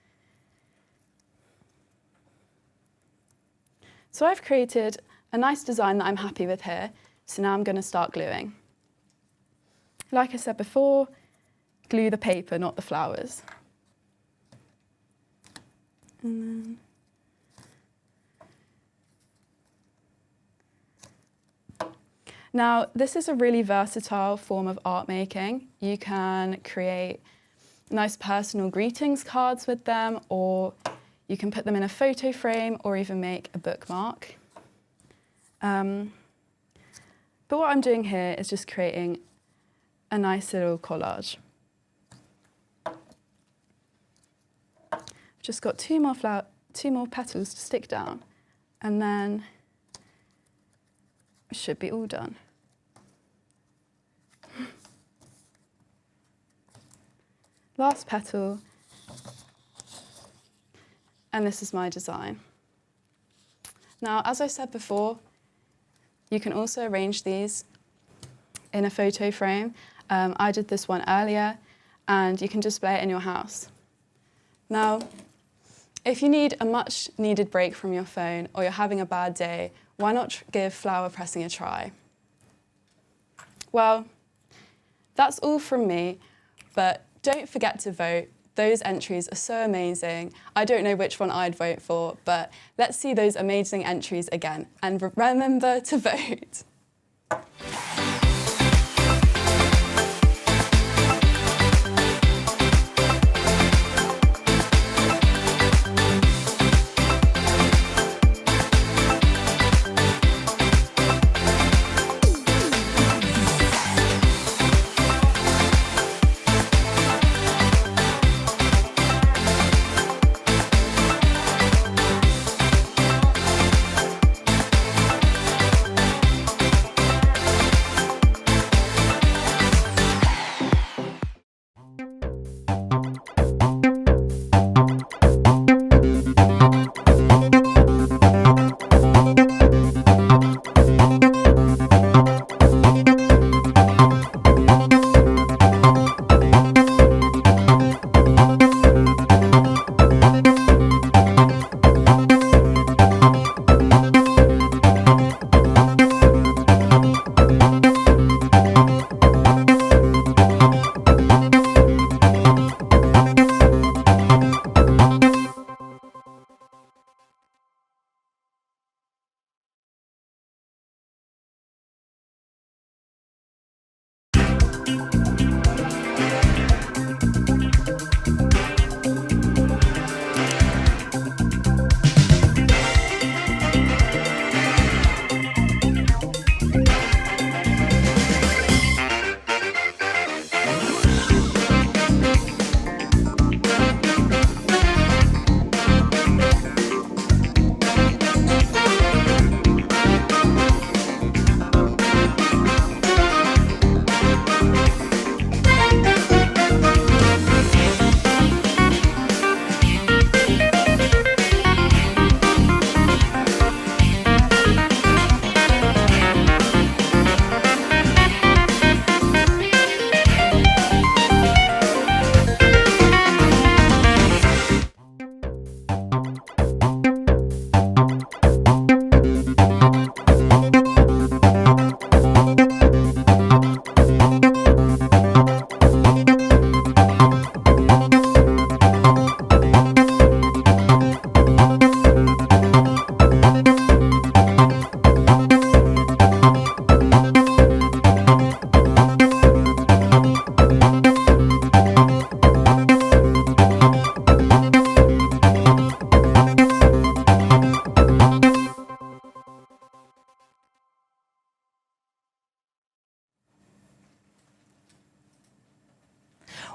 So I've created a nice design that I'm happy with here, so now I'm going to start gluing. Like I said before, glue the paper, not the flowers. And then now, this is a really versatile form of art making. You can create nice personal greetings cards with them, or you can put them in a photo frame or even make a bookmark. But what I'm doing here is just creating a nice little collage. I've just got two more petals to stick down, and then it should be all done. Last petal, and this is my design. Now, as I said before, you can also arrange these in a photo frame. I did this one earlier, and you can display it in your house. Now, if you need a much needed break from your phone, or you're having a bad day, why not give flower pressing a try? Well, that's all from me, but don't forget to vote. Those entries are so amazing. I don't know which one I'd vote for, but let's see those amazing entries again. And remember to vote.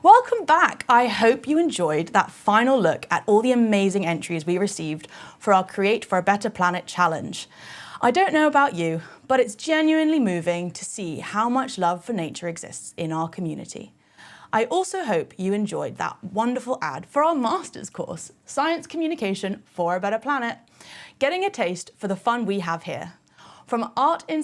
Welcome back. I hope you enjoyed that final look at all the amazing entries we received for our Create for a Better Planet challenge. I don't know about you, but it's genuinely moving to see how much love for nature exists in our community. I also hope you enjoyed that wonderful ad for our master's course, Science Communication for a Better Planet, getting a taste for the fun we have here. From art in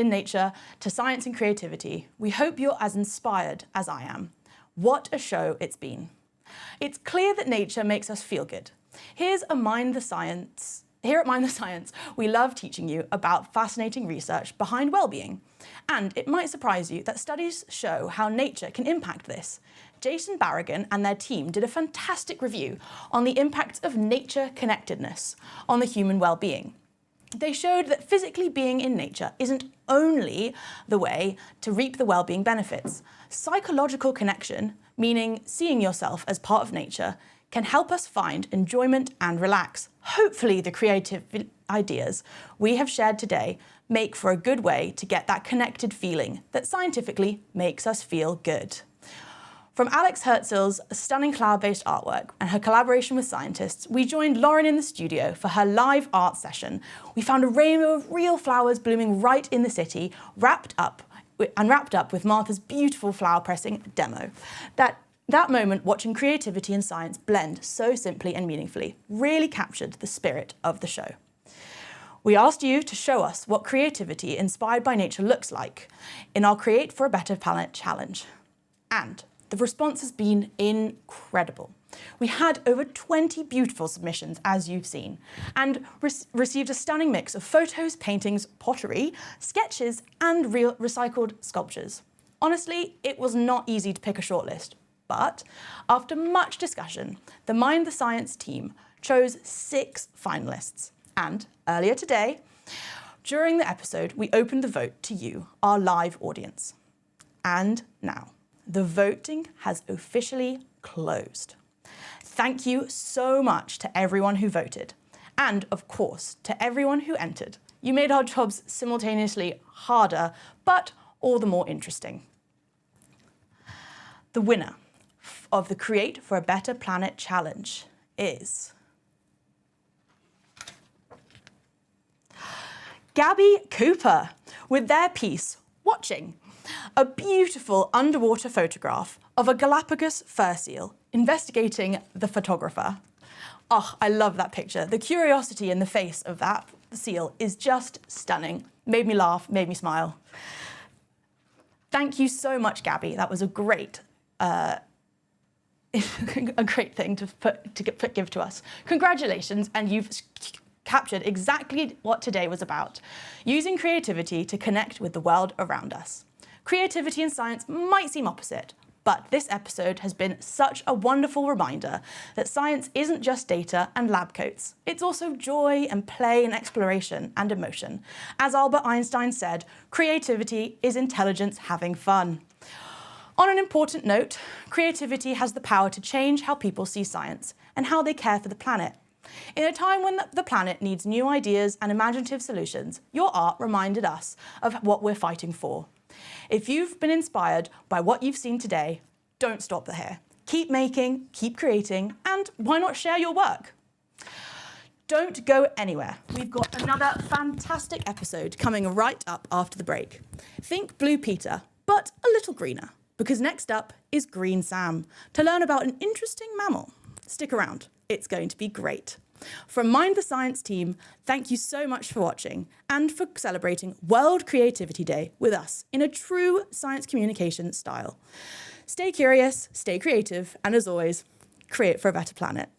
nature to science and creativity, we hope you're as inspired as I am. What a show it's been. It's clear that nature makes us feel good. Here's a Mind the Science Here at Mind the Science, we love teaching you about fascinating research behind well-being. And it might surprise you that studies show how nature can impact this. Jason Barragan and their team did a fantastic review on the impact of nature connectedness on the human well-being. They showed that physically being in nature isn't only the way to reap the well-being benefits. Psychological connection, meaning seeing yourself as part of nature, can help us find enjoyment and relax. Hopefully the creative ideas we have shared today make for a good way to get that connected feeling that scientifically makes us feel good. From Alex Hertzl's stunning cloud-based artwork and her collaboration with scientists, we joined Lauren in the studio for her live art session. We found a rainbow of real flowers blooming right in the city, wrapped up with Martha's beautiful flower pressing demo. That moment, watching creativity and science blend so simply and meaningfully, really captured the spirit of the show. We asked you to show us what creativity inspired by nature looks like in our Create for a Better Planet challenge. And the response has been incredible. We had over 20 beautiful submissions, as you've seen, and received a stunning mix of photos, paintings, pottery, sketches, and real recycled sculptures. Honestly, it was not easy to pick a shortlist. But after much discussion, the Mind the Science team chose 6 finalists. And earlier today, during the episode, we opened the vote to you, our live audience. And now, the voting has officially closed. Thank you so much to everyone who voted. And of course, to everyone who entered. You made our jobs simultaneously harder, but all the more interesting. The winner of the Create for a Better Planet challenge is Gabby Cooper with their piece, Watching, a beautiful underwater photograph of a Galapagos fur seal investigating the photographer. Oh, I love that picture. The curiosity in the face of that seal is just stunning. Made me laugh, made me smile. Thank you so much, Gabby. That was a great thing to give to us. Congratulations, and you've captured exactly what today was about, using creativity to connect with the world around us. Creativity and science might seem opposite, but this episode has been such a wonderful reminder that science isn't just data and lab coats. It's also joy and play and exploration and emotion. As Albert Einstein said, creativity is intelligence having fun. On an important note, creativity has the power to change how people see science and how they care for the planet. In a time when the planet needs new ideas and imaginative solutions, your art reminded us of what we're fighting for. If you've been inspired by what you've seen today, don't stop there. Keep making, keep creating, and why not share your work? Don't go anywhere. We've got another fantastic episode coming right up after the break. Think Blue Peter, but a little greener, because next up is Green Sam to learn about an interesting mammal. Stick around, it's going to be great. From Mind the Science team, thank you so much for watching and for celebrating World Creativity Day with us in a true science communication style. Stay curious, stay creative, and as always, create for a better planet.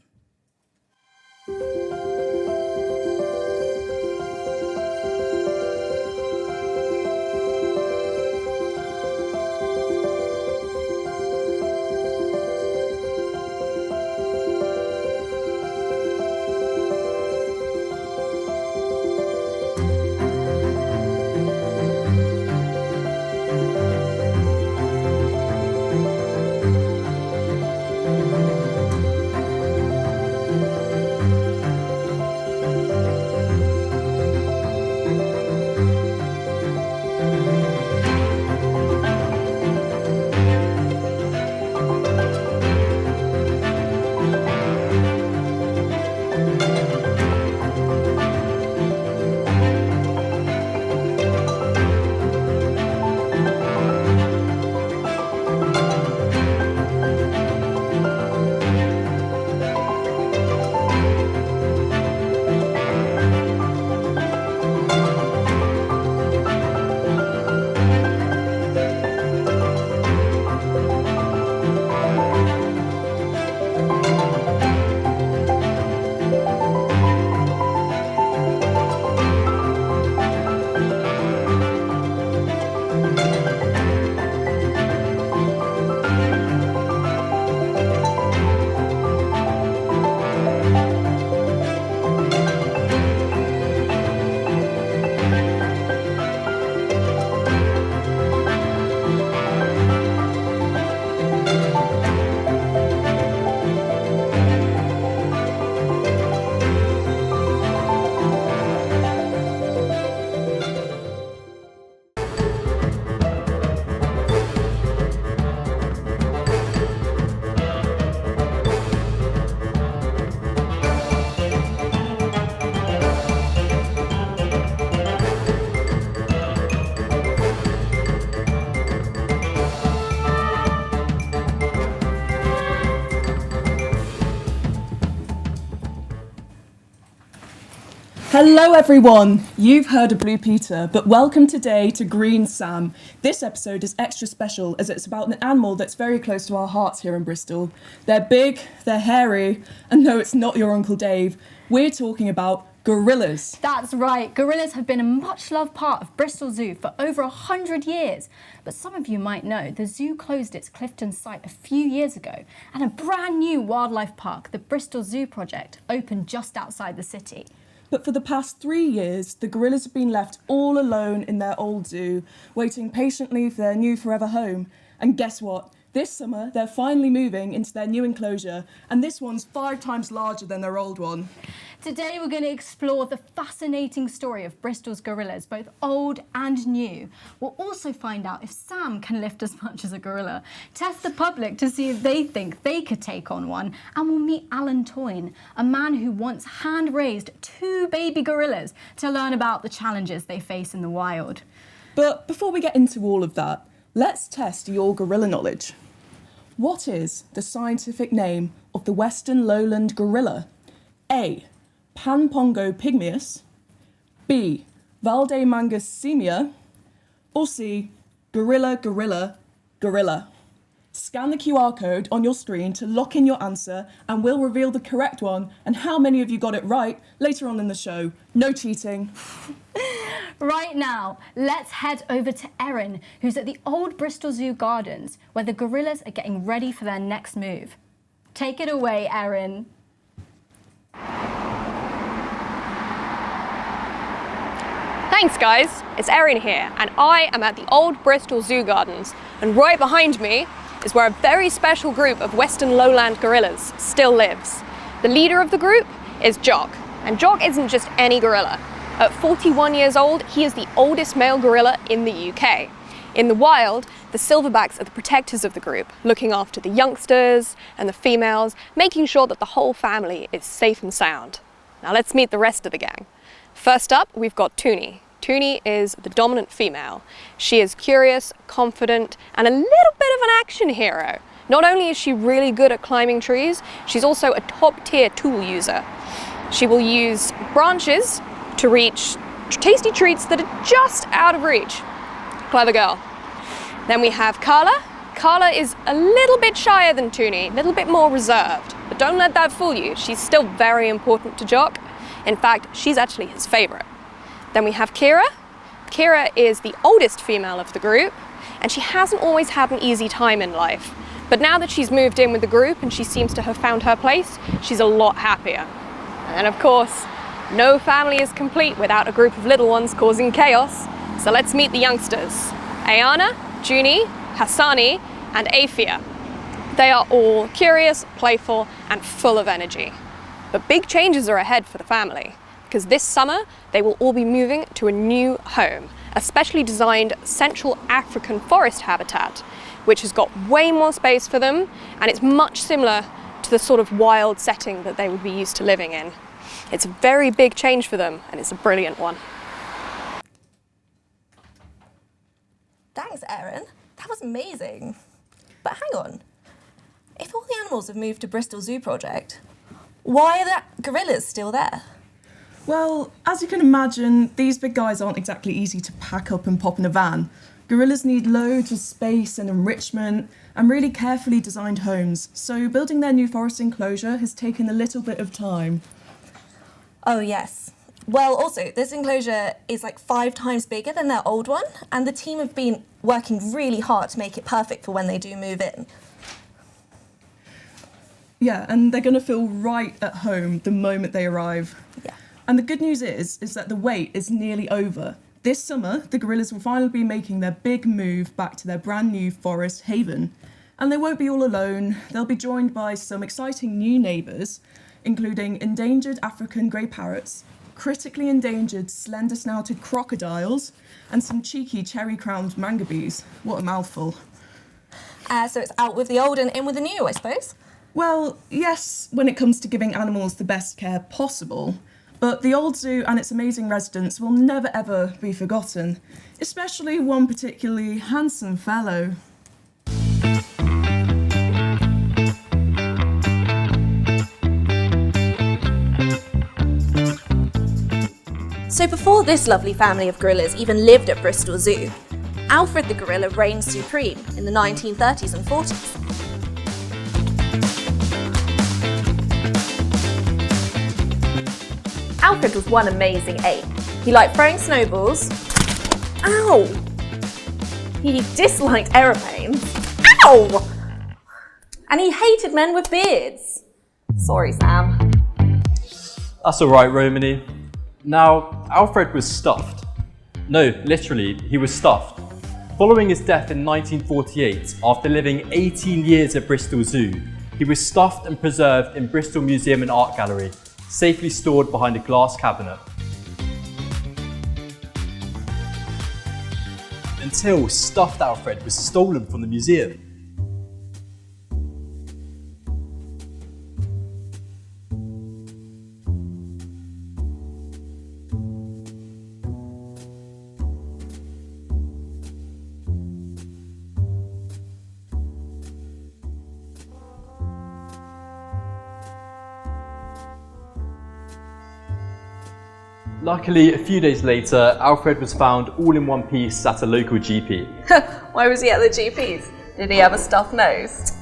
Hello everyone! You've heard of Blue Peter, but welcome today to Green Sam. This episode is extra special as it's about an animal that's very close to our hearts here in Bristol. They're big, they're hairy, and no, it's not your Uncle Dave. We're talking about gorillas. That's right, gorillas have been a much-loved part of Bristol Zoo for over 100 years. But some of you might know the zoo closed its Clifton site a few years ago, and a brand new wildlife park, the Bristol Zoo Project, opened just outside the city. But for the past 3 years, the gorillas have been left all alone in their old zoo, waiting patiently for their new forever home. And guess what? This summer, they're finally moving into their new enclosure, and this one's 5 times larger than their old one. Today we're going to explore the fascinating story of Bristol's gorillas, both old and new. We'll also find out if Sam can lift as much as a gorilla, test the public to see if they think they could take on one, and we'll meet Alan Toyne, a man who once hand-raised 2 baby gorillas to learn about the challenges they face in the wild. But before we get into all of that, let's test your gorilla knowledge. What is the scientific name of the Western Lowland gorilla? A. Panpongo pygmaeus, B. Valdemangus simia, or C. Gorilla, gorilla, gorilla. Scan the QR code on your screen to lock in your answer and we'll reveal the correct one and how many of you got it right later on in the show. No cheating. Right now, let's head over to Erin, who's at the old Bristol Zoo Gardens, where the gorillas are getting ready for their next move. Take it away, Erin. Thanks guys, it's Erin here and I am at the old Bristol Zoo Gardens, and right behind me is where a very special group of Western Lowland gorillas still lives. The leader of the group is Jock, and Jock isn't just any gorilla. At 41 years old, he is the oldest male gorilla in the UK. In the wild, the silverbacks are the protectors of the group, looking after the youngsters and the females, making sure that the whole family is safe and sound. Now let's meet the rest of the gang. First up, we've got Toonie. Toonie is the dominant female. She is curious, confident, and a little bit of an action hero. Not only is she really good at climbing trees, she's also a top-tier tool user. She will use branches to reach tasty treats that are just out of reach. Clever girl. Then we have Carla. Carla is a little bit shyer than Toonie, a little bit more reserved. But don't let that fool you, she's still very important to Jock. In fact, she's actually his favorite. Then we have Kira. Kira is the oldest female of the group, and she hasn't always had an easy time in life. But now that she's moved in with the group and she seems to have found her place, she's a lot happier. And of course, no family is complete without a group of little ones causing chaos. So let's meet the youngsters. Ayana, Junie, Hassani, and Afia. They are all curious, playful, and full of energy. But big changes are ahead for the family, because this summer they will all be moving to a new home, a specially designed Central African forest habitat, which has got way more space for them, and it's much similar to the sort of wild setting that they would be used to living in. It's a very big change for them, and it's a brilliant one. Thanks, Erin. That was amazing. But hang on. If all the animals have moved to Bristol Zoo Project, why are the gorillas still there? Well, as you can imagine, these big guys aren't exactly easy to pack up and pop in a van. Gorillas need loads of space and enrichment and really carefully designed homes, so building their new forest enclosure has taken a little bit of time. Oh yes. Well, also, this enclosure is like 5 times bigger than their old one, and the team have been working really hard to make it perfect for when they do move in. Yeah, and they're going to feel right at home the moment they arrive. Yeah. And the good news is that the wait is nearly over. This summer, the gorillas will finally be making their big move back to their brand new forest haven. And they won't be all alone. They'll be joined by some exciting new neighbours, including endangered African grey parrots, critically endangered slender-snouted crocodiles, and some cheeky cherry-crowned mangabees. What a mouthful. So it's out with the old and in with the new, I suppose? Well, yes, when it comes to giving animals the best care possible. But the old zoo and its amazing residents will never ever be forgotten, especially one particularly handsome fellow. So before this lovely family of gorillas even lived at Bristol Zoo, Alfred the gorilla reigned supreme in the 1930s and 40s. Alfred was one amazing ape. He liked throwing snowballs. Ow! He disliked aeroplanes. Ow! And he hated men with beards. Sorry, Sam. That's alright, Romany. Now, Alfred was stuffed. No, literally, he was stuffed. Following his death in 1948, after living 18 years at Bristol Zoo, he was stuffed and preserved in Bristol Museum and Art Gallery, safely stored behind a glass cabinet. Until stuffed Alfred was stolen from the museum. Luckily, a few days later, Alfred was found all in one piece at a local GP. Why was he at the GP's? Did he have a stuffed nose?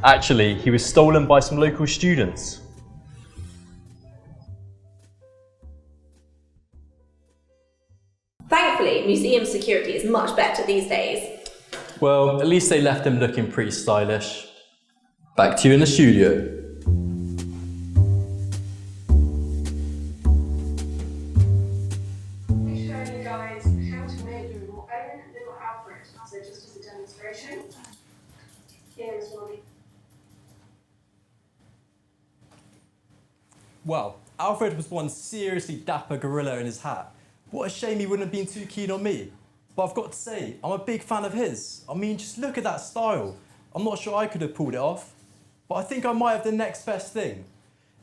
Actually, he was stolen by some local students. Thankfully, museum security is much better these days. Well, at least they left him looking pretty stylish. Back to you in the studio. Wow, Alfred was one seriously dapper gorilla in his hat. What a shame he wouldn't have been too keen on me. But I've got to say, I'm a big fan of his. I mean, just look at that style. I'm not sure I could have pulled it off, but I think I might have the next best thing.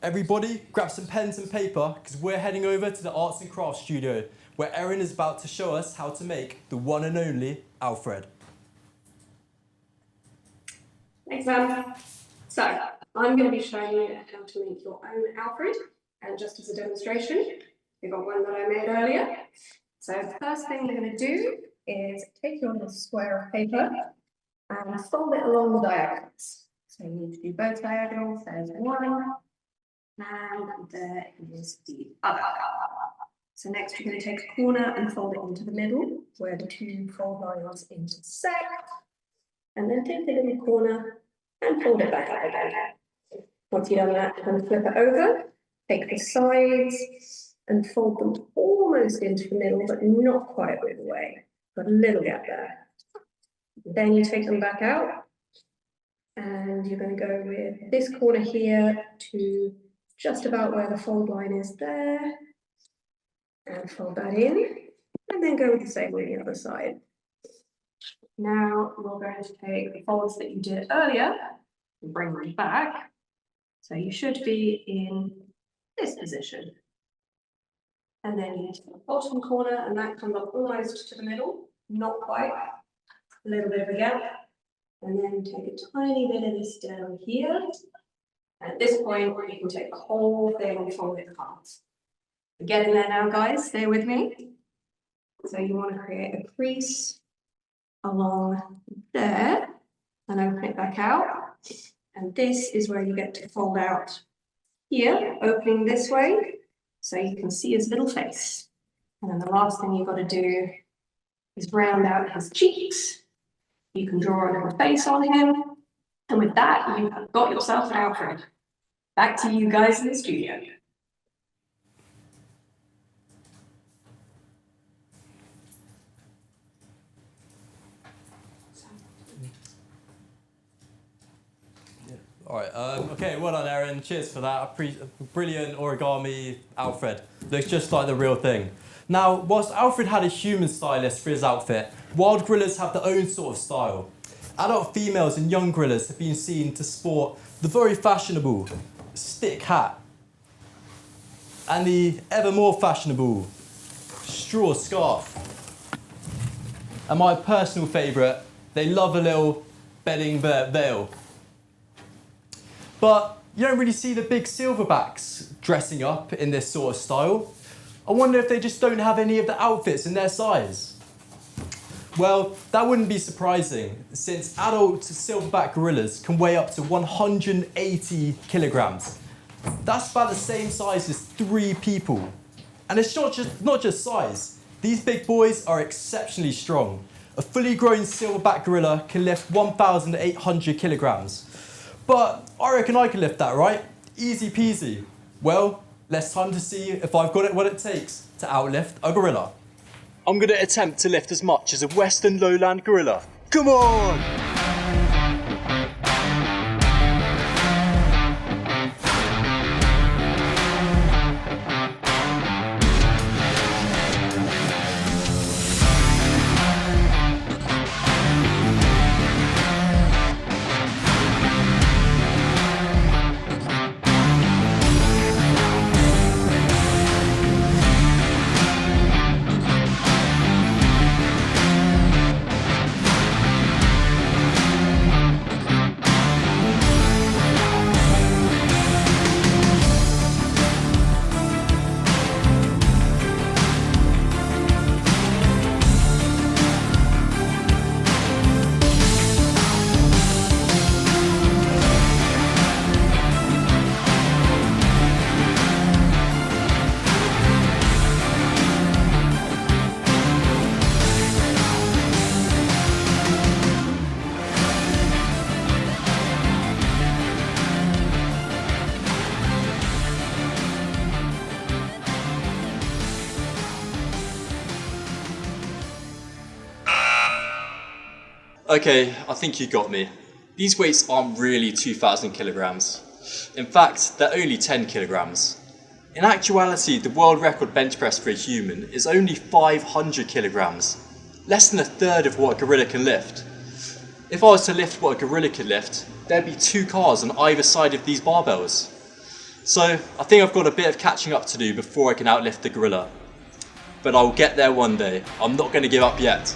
Everybody, grab some pens and paper, because we're heading over to the Arts and Crafts studio, where Erin is about to show us how to make the one and only Alfred. Thanks, Sam. So, I'm going to be showing you how to make your own Alfred, and just as a demonstration, we've got one that I made earlier. So the first thing you're going to do is take your little square of paper and fold it along the diagonals. So you need to do both diagonals. There's one, and there is the other. So next you're going to take a corner and fold it into the middle, where the two fold lines intersect, and then take the little corner and fold it back up again. Once you've done that, kind of flip it over, take the sides and fold them almost into the middle, but not quite all the way. Got a little gap there. Then you take them back out, and you're going to go with this corner here to just about where the fold line is there, and fold that in, and then go with the same on the other side. Now we're going to take the folds that you did earlier and bring them back. So you should be in this position. And then you take the bottom corner, and that comes up almost to the middle, not quite, a little bit of a gap. And then take a tiny bit of this down here. And at this point, you can take the whole thing and fold it apart. We're getting there now, guys, stay with me. So you want to create a crease along there and open it back out. And this is where you get to fold out here, opening this way, so you can see his little face. And then the last thing you've got to do is round out his cheeks. You can draw a little face on him. And with that, you have got yourself an Alfred. Back to you guys in the studio. All right, okay, well done, Erin. Cheers for that. Brilliant origami Alfred. Looks just like the real thing. Now, whilst Alfred had a human stylist for his outfit, wild gorillas have their own sort of style. Adult females and young gorillas have been seen to sport the very fashionable stick hat and the ever more fashionable straw scarf. And my personal favourite, they love a little bedding veil. But you don't really see the big silverbacks dressing up in this sort of style. I wonder if they just don't have any of the outfits in their size. Well, that wouldn't be surprising, since adult silverback gorillas can weigh up to 180 kilograms. That's about the same size as 3 people. And it's not just size. These big boys are exceptionally strong. A fully grown silverback gorilla can lift 1,800 kilograms. But I reckon I can lift that, right? Easy peasy. Well, less time to see if I've got what it takes to outlift a gorilla. I'm going to attempt to lift as much as a Western lowland gorilla. Come on! Okay, I think you got me. These weights aren't really 2,000 kilograms. In fact, they're only 10 kilograms. In actuality, the world record bench press for a human is only 500 kilograms, less than a third of what a gorilla can lift. If I was to lift what a gorilla could lift, there'd be 2 cars on either side of these barbells. So I think I've got a bit of catching up to do before I can outlift the gorilla. But I'll get there one day. I'm not going to give up yet.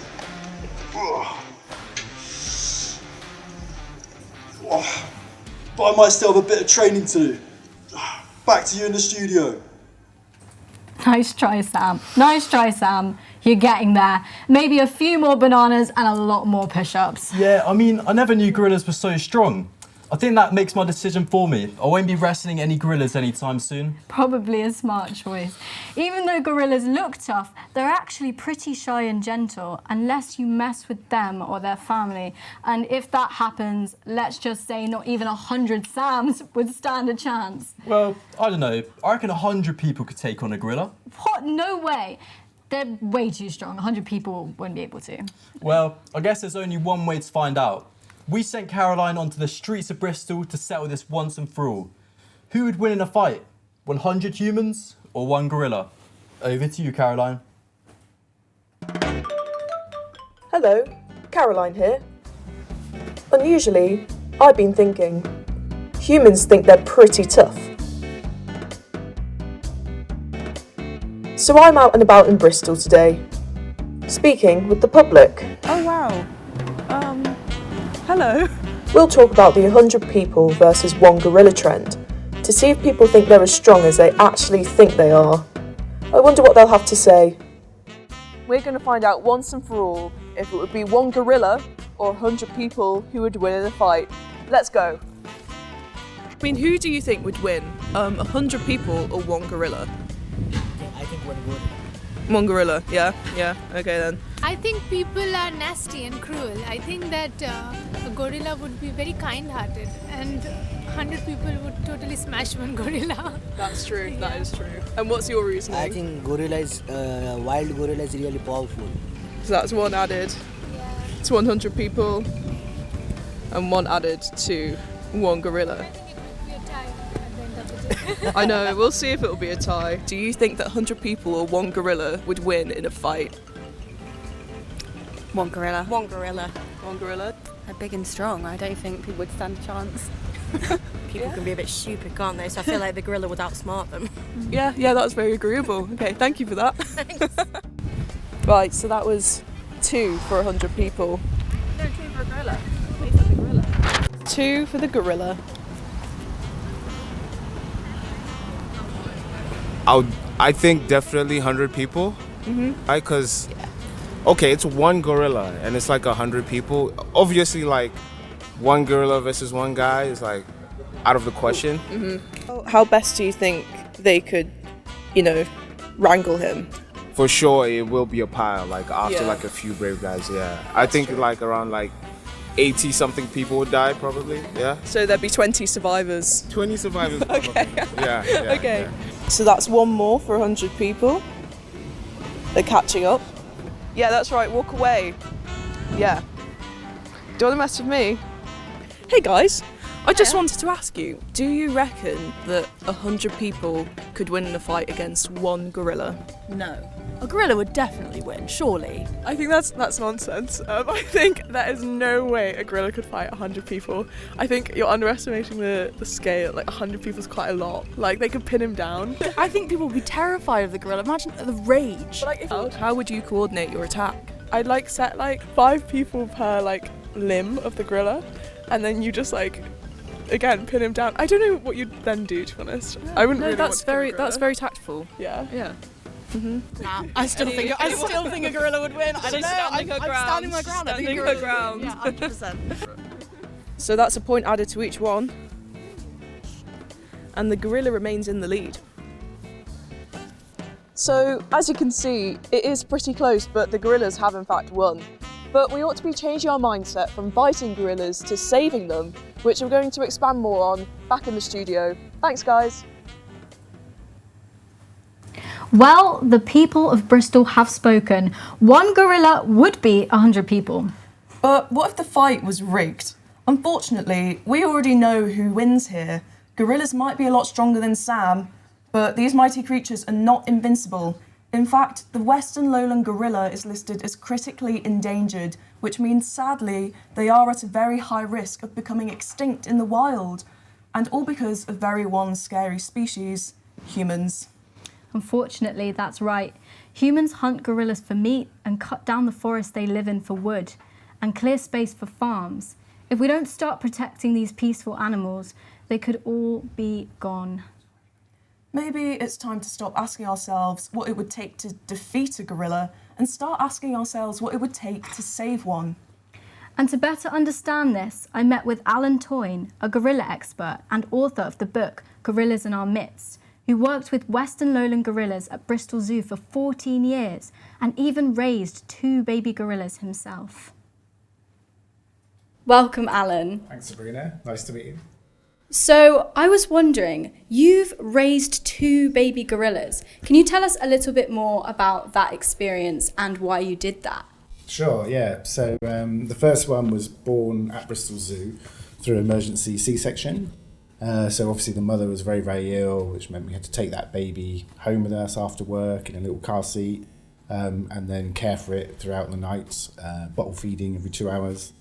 But I might still have a bit of training to do. Back to you in the studio. Nice try, Sam. Nice try, Sam. You're getting there. Maybe a few more bananas and a lot more push-ups. Yeah, I mean, I never knew gorillas were so strong. I think that makes my decision for me. I won't be wrestling any gorillas anytime soon. Probably a smart choice. Even though gorillas look tough, they're actually pretty shy and gentle unless you mess with them or their family. And if that happens, let's just say not even 100 Sams would stand a chance. Well, I don't know. I reckon 100 people could take on a gorilla. What? No way. They're way too strong. 100 people wouldn't be able to. Well, I guess there's only one way to find out. We sent Caroline onto the streets of Bristol to settle this once and for all. Who would win in a fight? 100 humans or 1 gorilla? Over to you, Caroline. Hello, Caroline here. Unusually, I've been thinking, humans think they're pretty tough. So I'm out and about in Bristol today, speaking with the public. Oh wow. Hello. We'll talk about the 100 people versus 1 gorilla trend to see if people think they're as strong as they actually think they are. I wonder what they'll have to say. We're going to find out once and for all if it would be 1 gorilla or 100 people who would win in a fight. Let's go. I mean, who do you think would win? 100 people or 1 gorilla? I think 1 gorilla. 1 gorilla, yeah, okay then. I think people are nasty and cruel. I think that a gorilla would be very kind-hearted and 100 people would totally smash 1 gorilla. That's true, that is true. And what's your reasoning? I think gorilla is, wild gorilla is really powerful. So that's 1 added to 100 people and 1 added to 1 gorilla. I know, we'll see if it'll be a tie. Do you think that 100 people or 1 gorilla would win in a fight? 1 gorilla. 1 gorilla. 1 gorilla? They're big and strong. I don't think people would stand a chance. People can be a bit stupid, can't they? So I feel like the gorilla would outsmart them. Yeah, that's very agreeable. Okay, thank you for that. Thanks. Right, so that was 2 for 100 people. No, 2 for a gorilla. 2 for the gorilla. 2 for the I think definitely 100 people. Right? Because, okay, it's one gorilla and it's like 100 people. Obviously, like, one gorilla versus one guy is like out of the question. How best do you think they could, wrangle him? For sure, it will be a pile, like after Yeah. like a few brave guys, yeah. I think like around like 80 something people would die probably, yeah. So there'd be 20 survivors. 20 survivors. Okay. Yeah. Okay. So that's one more for 100 people. They're catching up. Yeah, that's right. Walk away. Yeah. Don't want to mess with me. Hey guys, I just wanted to ask you, do you reckon that 100 people could win in a fight against one gorilla? No. A gorilla would definitely win, surely. I think that's nonsense. I think there is no way a gorilla could fight 100 people. I think you're underestimating the scale. Like 100 people is quite a lot. Like they could pin him down. I think people would be terrified of the gorilla. Imagine the rage. How would you coordinate your attack? I'd like set like 5 people per like limb of the gorilla, and then you just like again pin him down. I don't know what you'd then do, to be honest. I wouldn't. No, really that's want to kill a that's gorilla. very tactful. Yeah. Yeah. Nah, I still think a gorilla would win. I don't know. I'm standing my ground. I think a gorilla would win. Yeah, 100%. So that's a point added to each one, and the gorilla remains in the lead. So as you can see, it is pretty close, but the gorillas have in fact won. But we ought to be changing our mindset from fighting gorillas to saving them, which we're going to expand more on back in the studio. Thanks, guys. Well, the people of Bristol have spoken. One gorilla would be 100 people. But what if the fight was rigged? Unfortunately, we already know who wins here. Gorillas might be a lot stronger than Sam, but these mighty creatures are not invincible. In fact, the Western Lowland gorilla is listed as critically endangered, which means sadly they are at a very high risk of becoming extinct in the wild, and all because of very one scary species, humans. Unfortunately, that's right. Humans hunt gorillas for meat and cut down the forest they live in for wood and clear space for farms. If we don't start protecting these peaceful animals, they could all be gone. Maybe it's time to stop asking ourselves what it would take to defeat a gorilla and start asking ourselves what it would take to save one. And to better understand this, I met with Alan Toyne, a gorilla expert and author of the book Gorillas in Our Midst, who worked with Western Lowland gorillas at Bristol Zoo for 14 years and even raised 2 baby gorillas himself. Welcome, Alan. Thanks, Sabrina. Nice to meet you. So I was wondering, you've raised 2 baby gorillas. Can you tell us a little bit more about that experience and why you did that? Sure, yeah. So the first one was born at Bristol Zoo through emergency C-section. So obviously the mother was very, very ill, which meant we had to take that baby home with us after work in a little car seat, and then care for it throughout the night, bottle feeding every 2 hours.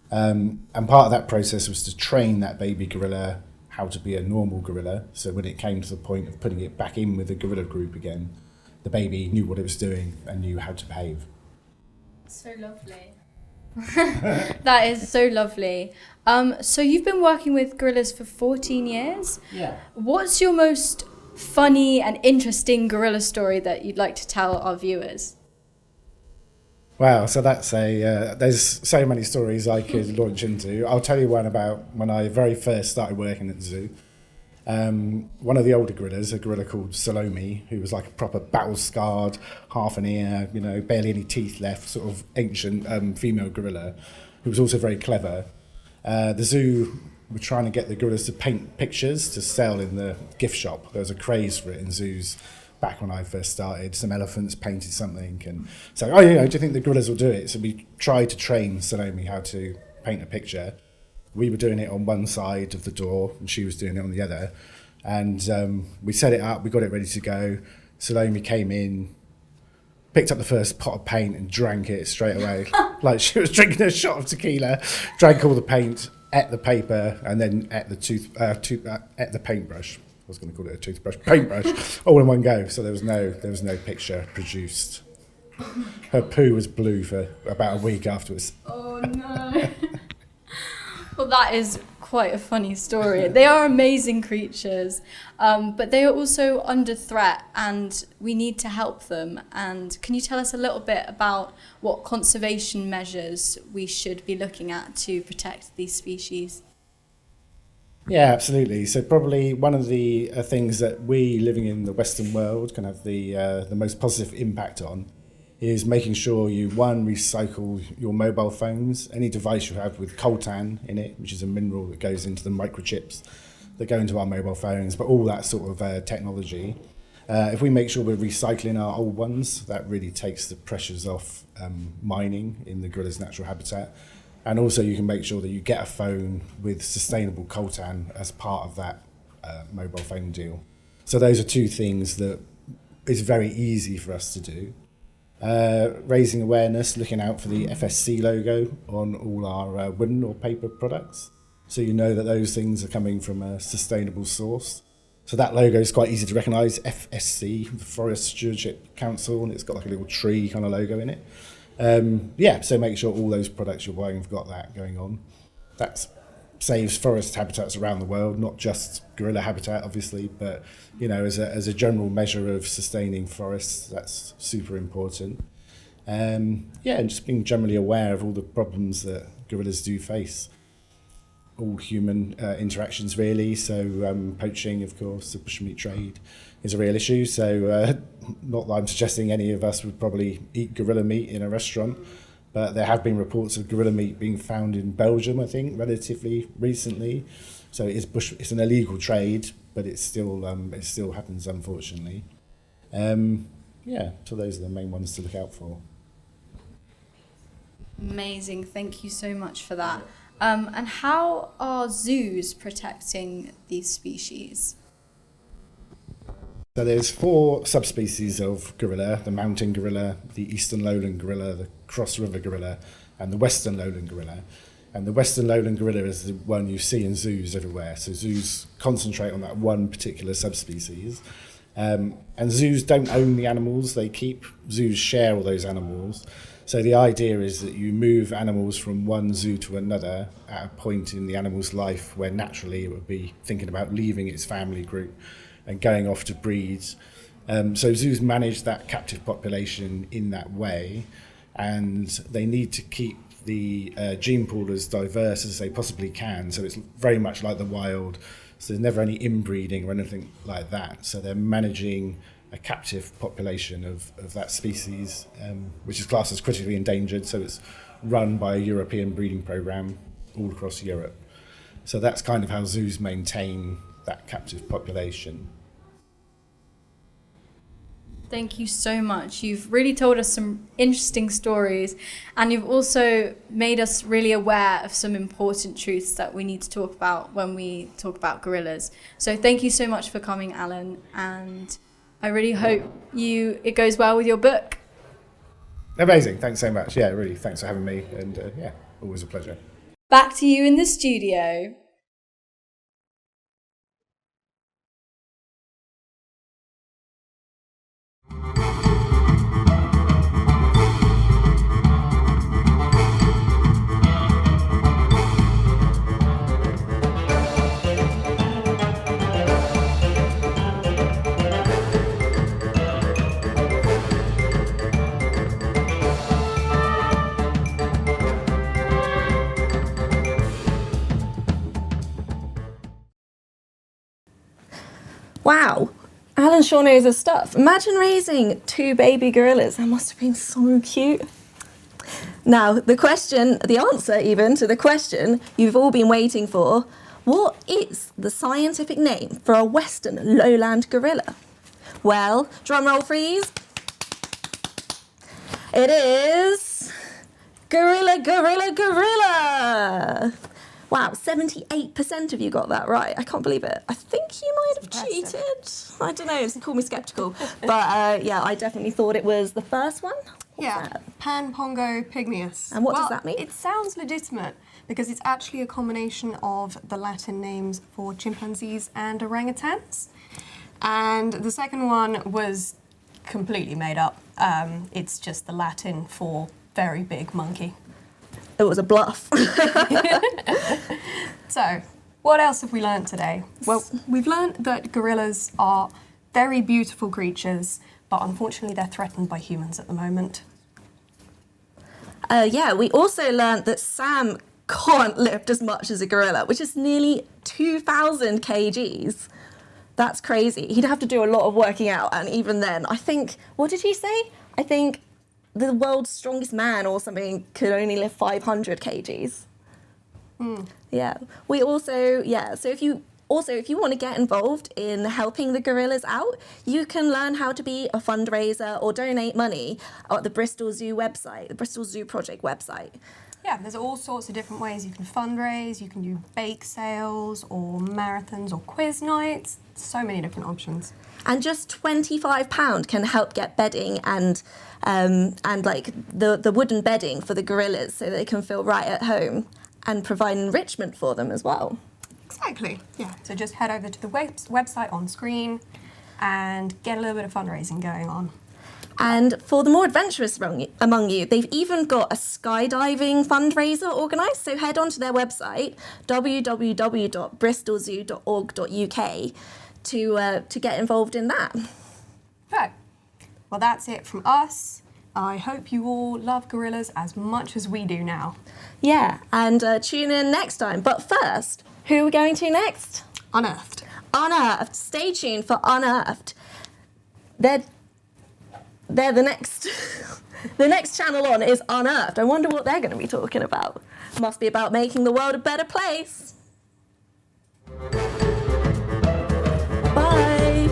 And part of that process was to train that baby gorilla how to be a normal gorilla. So when it came to the point of putting it back in with the gorilla group again, the baby knew what it was doing and knew how to behave. So lovely. That is so lovely. So you've been working with gorillas for 14 years? Yeah. What's your most funny and interesting gorilla story that you'd like to tell our viewers? Wow, so that's there's so many stories I could launch into. I'll tell you one about when I very first started working at the zoo. One of the older gorillas, a gorilla called Salome, who was like a proper battle-scarred, half an ear, barely any teeth left, sort of ancient female gorilla, who was also very clever. The zoo were trying to get the gorillas to paint pictures to sell in the gift shop. There was a craze for it in zoos back when I first started. Some elephants painted something and said, do you think the gorillas will do it? So we tried to train Salome how to paint a picture. We were doing it on one side of the door and she was doing it on the other. And we set it up, we got it ready to go. Salome came in, picked up the first pot of paint and drank it straight away. Like she was drinking a shot of tequila, drank all the paint, ate the paper, and then ate the paintbrush. I was going to call it a toothbrush, paintbrush, all in one go. So there was no picture produced. Her poo was blue for about a week afterwards. Oh no. Well, that is quite a funny story. They are amazing creatures, but they are also under threat and we need to help them. And can you tell us a little bit about what conservation measures we should be looking at to protect these species? Yeah, absolutely. So probably one of the things that we living in the Western world can have the most positive impact on is making sure you, one, recycle your mobile phones, any device you have with coltan in it, which is a mineral that goes into the microchips that go into our mobile phones, but all that sort of technology. If we make sure we're recycling our old ones, that really takes the pressures off mining in the gorilla's natural habitat. And also you can make sure that you get a phone with sustainable coltan as part of that mobile phone deal. So those are two things that is very easy for us to do. Raising awareness, looking out for the FSC logo on all our wooden or paper products. So you know that those things are coming from a sustainable source. So that logo is quite easy to recognise, FSC, the Forest Stewardship Council, and it's got like a little tree kind of logo in it. So make sure all those products you're buying have got that going on. That saves forest habitats around the world, not just gorilla habitat, obviously, but as a general measure of sustaining forests, that's super important. And just being generally aware of all the problems that gorillas do face. All human interactions, really. So poaching, of course, the bushmeat trade is a real issue. So not that I'm suggesting any of us would probably eat gorilla meat in a restaurant, but there have been reports of gorilla meat being found in Belgium, I think, relatively recently. So it's an illegal trade, but it still happens, unfortunately. So those are the main ones to look out for. Amazing, thank you so much for that. And how are zoos protecting these species? So there's 4 subspecies of gorilla: the mountain gorilla, the eastern lowland gorilla, the cross river gorilla, and the western lowland gorilla. And the western lowland gorilla is the one you see in zoos everywhere. So zoos concentrate on that one particular subspecies. And zoos don't own the animals they keep. Zoos share all those animals. So the idea is that you move animals from one zoo to another at a point in the animal's life where naturally it would be thinking about leaving its family group and going off to breed. So zoos manage that captive population in that way, and they need to keep the gene pool as diverse as they possibly can. So it's very much like the wild. So there's never any inbreeding or anything like that. So they're managing a captive population of that species, which is classed as critically endangered. So it's run by a European breeding program all across Europe. So that's kind of how zoos maintain that captive population. Thank you so much. You've really told us some interesting stories, and you've also made us really aware of some important truths that we need to talk about when we talk about gorillas. So thank you so much for coming, Alan, and I really hope it goes well with your book. Amazing, thanks so much. Yeah, really, thanks for having me, and always a pleasure. Back to you in the studio. Wow, Alan sure knows his stuff. Imagine raising 2 baby gorillas. That must have been so cute. Now, the answer even to the question you've all been waiting for: what is the scientific name for a western lowland gorilla? Well, drum roll freeze. It is gorilla, gorilla, gorilla. Wow, 78% of you got that right. I can't believe it. I think you might have cheated. I don't know, call me sceptical. But I definitely thought it was the first one. Pan-Pongo pygmaeus. And what does that mean? It sounds legitimate because it's actually a combination of the Latin names for chimpanzees and orangutans. And the second one was completely made up. It's just the Latin for very big monkey. It was a bluff. So, What else have we learned today? Well, we've learned that gorillas are very beautiful creatures, but unfortunately they're threatened by humans at the moment. Yeah, we also learned that Sam can't lift as much as a gorilla, which is nearly 2,000 kgs. That's crazy. He'd have to do a lot of working out, and even then, I think, what did he say? I think the world's strongest man or something could only lift 500 kgs. Yeah. We also, so if you want to get involved in helping the gorillas out, you can learn how to be a fundraiser or donate money at the Bristol Zoo website, the Bristol Zoo Project website. Yeah, there's all sorts of different ways you can fundraise. You can do bake sales or marathons or quiz nights. So many different options. And just £25 can help get bedding and like the wooden bedding for the gorillas so they can feel right at home and provide enrichment for them as well. Exactly, yeah. So just head over to the website on screen and get a little bit of fundraising going on. And for the more adventurous among you, they've even got a skydiving fundraiser organised. So head on to their website, www.bristolzoo.org.uk, to get involved in that. Right. Well, that's it from us. I hope you all love gorillas as much as we do now. Yeah, and tune in next time. But first, who are we going to next? Unearthed. Unearthed. Stay tuned for Unearthed. They're the next the next channel on is Unearthed. I wonder what they're going to be talking about. Must be about making the world a better place. Bye.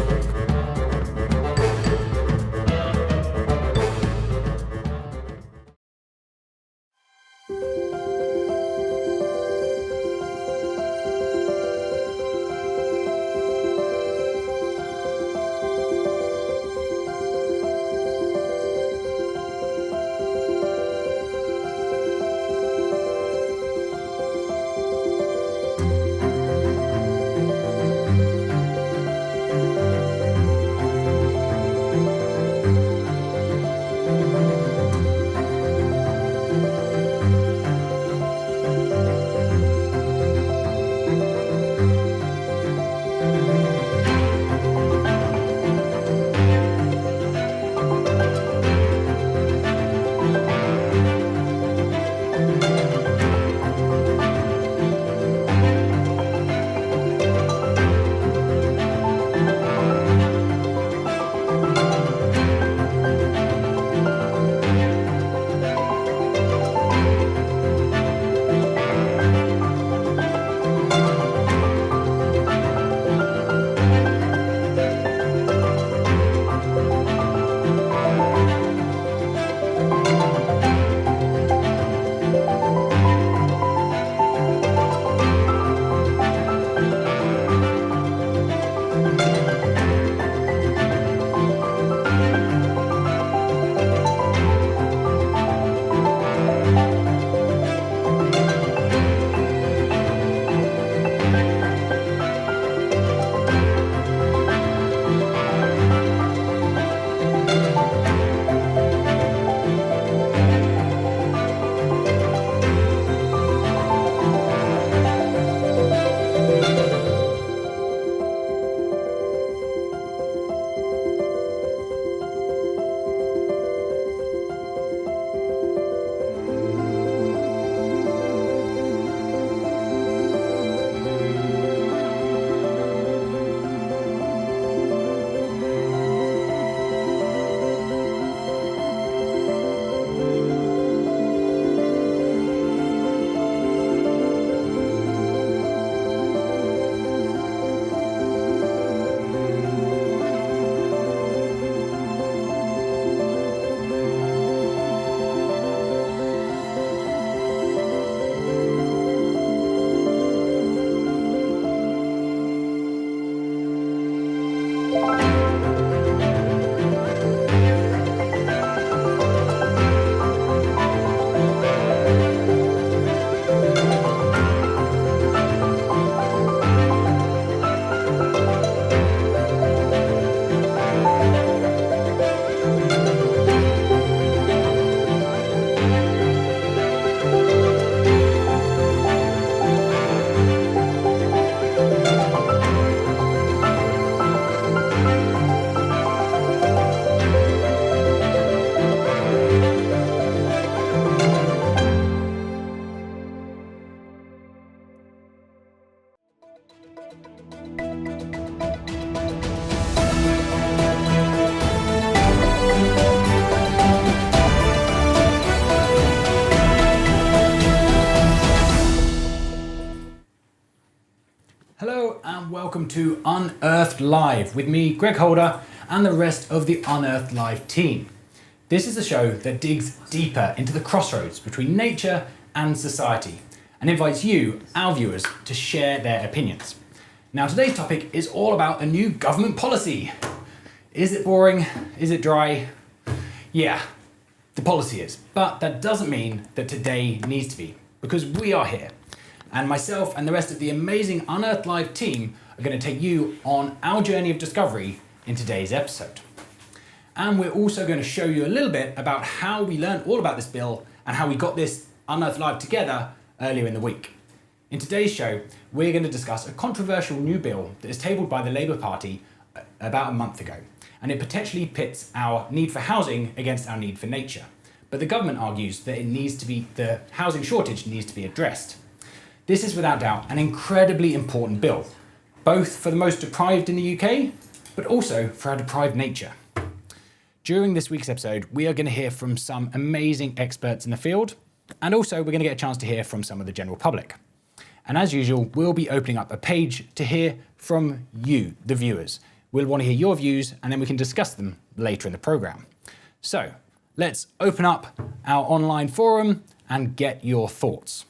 Hello and welcome to Unearthed Live with me, Greg Holder, and the rest of the Unearthed Live team. This is a show that digs deeper into the crossroads between nature and society and invites you, our viewers, to share their opinions. Now today's topic is all about a new government policy. Is it boring? Is it dry? Yeah, the policy is. But that doesn't mean that today needs to be, because we are here. And myself and the rest of the amazing Unearthed Live team are going to take you on our journey of discovery in today's episode. And we're also going to show you a little bit about how we learned all about this bill and how we got this Unearthed Live together earlier in the week. In today's show, we're going to discuss a controversial new bill that is tabled by the Labour Party about a month ago. And it potentially pits our need for housing against our need for nature. But the government argues that the housing shortage needs to be addressed. This is without doubt an incredibly important bill, both for the most deprived in the UK, but also for our deprived nature. During this week's episode, we are going to hear from some amazing experts in the field, and also we're going to get a chance to hear from some of the general public. And as usual, we'll be opening up a page to hear from you, the viewers. We'll want to hear your views, and then we can discuss them later in the programme. So, let's open up our online forum and get your thoughts.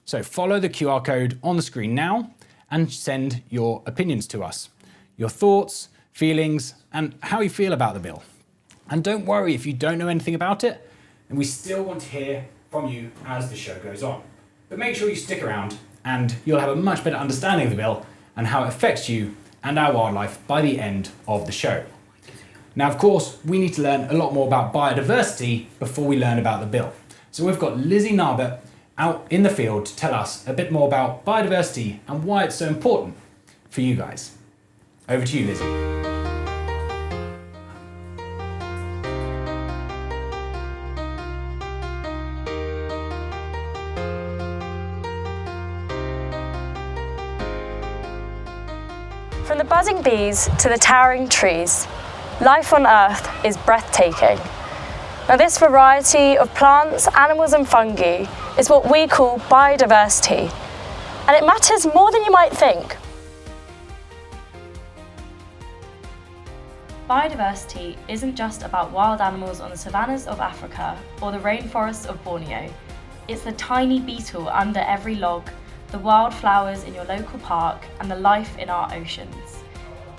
So follow the QR code on the screen now and send your opinions to us. Your thoughts, feelings, and how you feel about the bill. And don't worry if you don't know anything about it, and we still want to hear from you as the show goes on. But make sure you stick around and you'll have a much better understanding of the bill and how it affects you and our wildlife by the end of the show. Now, of course, we need to learn a lot more about biodiversity before we learn about the bill. So we've got Lizzie Narbert out in the field to tell us a bit more about biodiversity and why it's so important for you guys. Over to you, Lizzie. From the buzzing bees to the towering trees, life on Earth is breathtaking. Now this variety of plants, animals and fungi is what we call biodiversity, and it matters more than you might think. Biodiversity isn't just about wild animals on the savannas of Africa or the rainforests of Borneo. It's the tiny beetle under every log, the wildflowers in your local park, and the life in our oceans.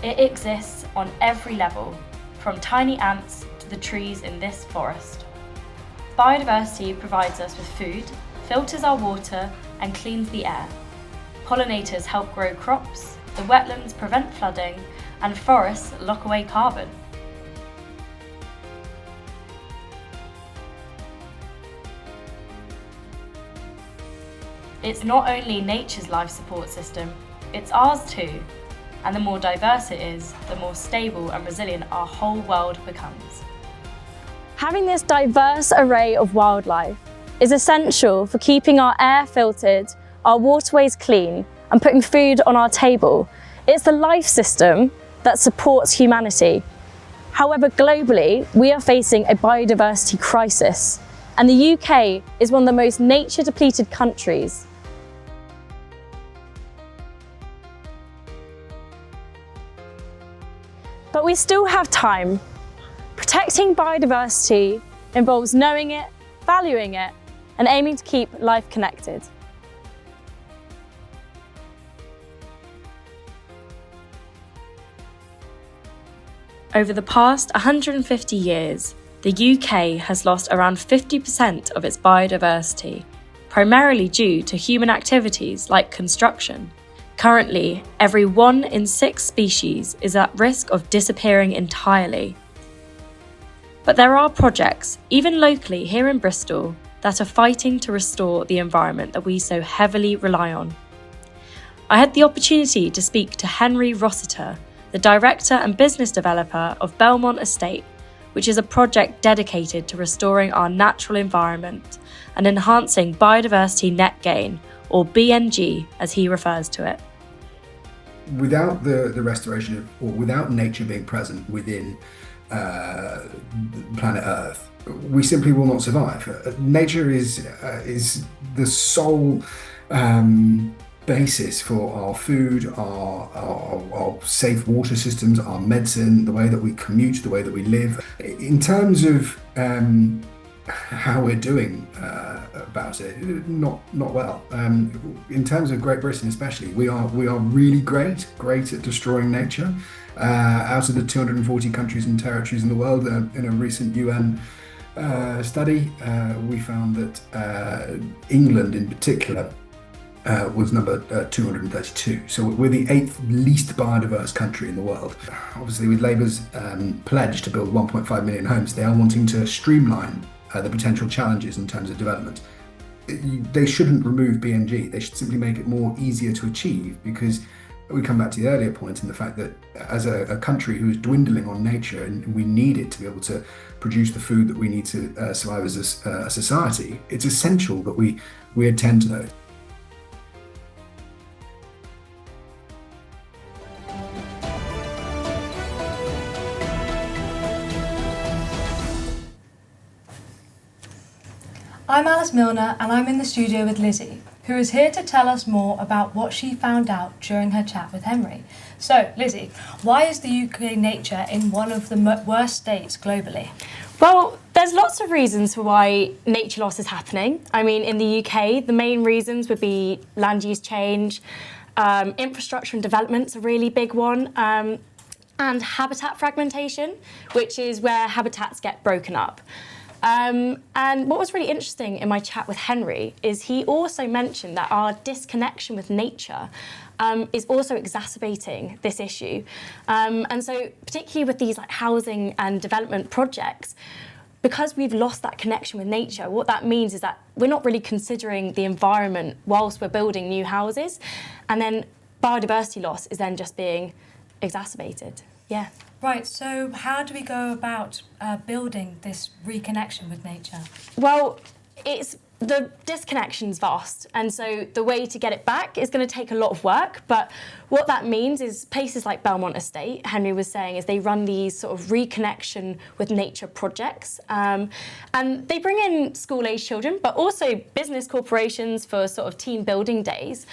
It exists on every level, from tiny ants to the trees in this forest. Biodiversity provides us with food, filters our water, and cleans the air. Pollinators help grow crops, the wetlands prevent flooding, and forests lock away carbon. It's not only nature's life support system, it's ours too. And the more diverse it is, the more stable and resilient our whole world becomes. Having this diverse array of wildlife is essential for keeping our air filtered, our waterways clean, and putting food on our table. It's the life system that supports humanity. However, globally, we are facing a biodiversity crisis, and the UK is one of the most nature-depleted countries. But we still have time. Protecting biodiversity involves knowing it, valuing it, and aiming to keep life connected. Over the past 150 years, the UK has lost around 50% of its biodiversity, primarily due to human activities like construction. Currently, every 1 in 6 species is at risk of disappearing entirely. But there are projects, even locally here in Bristol, that are fighting to restore the environment that we so heavily rely on. I had the opportunity to speak to Henry Rossiter, the director and business developer of Belmont Estate, which is a project dedicated to restoring our natural environment and enhancing biodiversity net gain, or BNG as he refers to it. Without the restoration of, or without nature being present within planet Earth, we simply will not survive. Nature is the sole basis for our food, our safe water systems, our medicine, the way that we commute, the way that we live. In terms of how we're doing about it, not well. In terms of Great Britain especially, we are really great at destroying nature. Out of the 240 countries and territories in the world, in a recent UN study, we found that England in particular was number 232. So we're the 8th least biodiverse country in the world. Obviously, with Labour's pledge to build 1.5 million homes, they are wanting to streamline the potential challenges in terms of development. They shouldn't remove BNG. They should simply make it more easier to achieve, because we come back to the earlier point in the fact that as a country who is dwindling on nature, and we need it to be able to produce the food that we need to survive as a society, it's essential that we attend to those. I'm Alice Milner, and I'm in the studio with Lizzie, who is here to tell us more about what she found out during her chat with Henry. So, Lizzie, why is the UK nature in one of the worst states globally? Well, there's lots of reasons for why nature loss is happening. I mean, in the UK, the main reasons would be land use change, infrastructure and development's a really big one, and habitat fragmentation, which is where habitats get broken up. And what was really interesting in my chat with Henry is he also mentioned that our disconnection with nature is also exacerbating this issue. And so particularly with these like housing and development projects, because we've lost that connection with nature, what that means is that we're not really considering the environment whilst we're building new houses. And then biodiversity loss is then just being exacerbated. Yeah. Right, so how do we go about building this reconnection with nature? Well, the disconnection's vast, and so the way to get it back is going to take a lot of work, but what that means is places like Belmont Estate, Henry was saying, is they run these sort of reconnection with nature projects, and they bring in school-age children, but also business corporations for sort of team building days.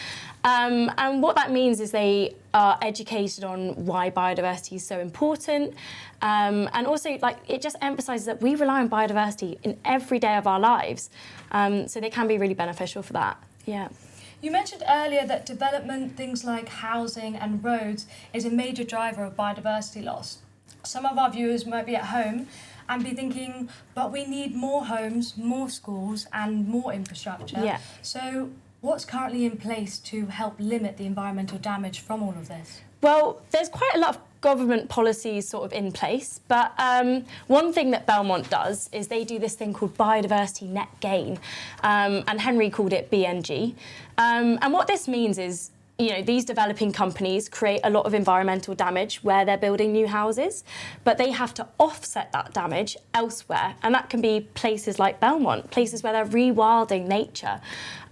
And what that means is they are educated on why biodiversity is so important, and also like it just emphasises that we rely on biodiversity in every day of our lives, so they can be really beneficial for that. Yeah. You mentioned earlier that development, things like housing and roads, is a major driver of biodiversity loss. Some of our viewers might be at home and be thinking, but we need more homes, more schools and more infrastructure. Yeah. So what's currently in place to help limit the environmental damage from all of this? Well, there's quite a lot of government policies sort of in place, but one thing that Belmont does is they do this thing called biodiversity net gain, and Henry called it BNG. And what this means is, you know, these developing companies create a lot of environmental damage where they're building new houses, but they have to offset that damage elsewhere, and that can be places like Belmont, places where they're rewilding nature.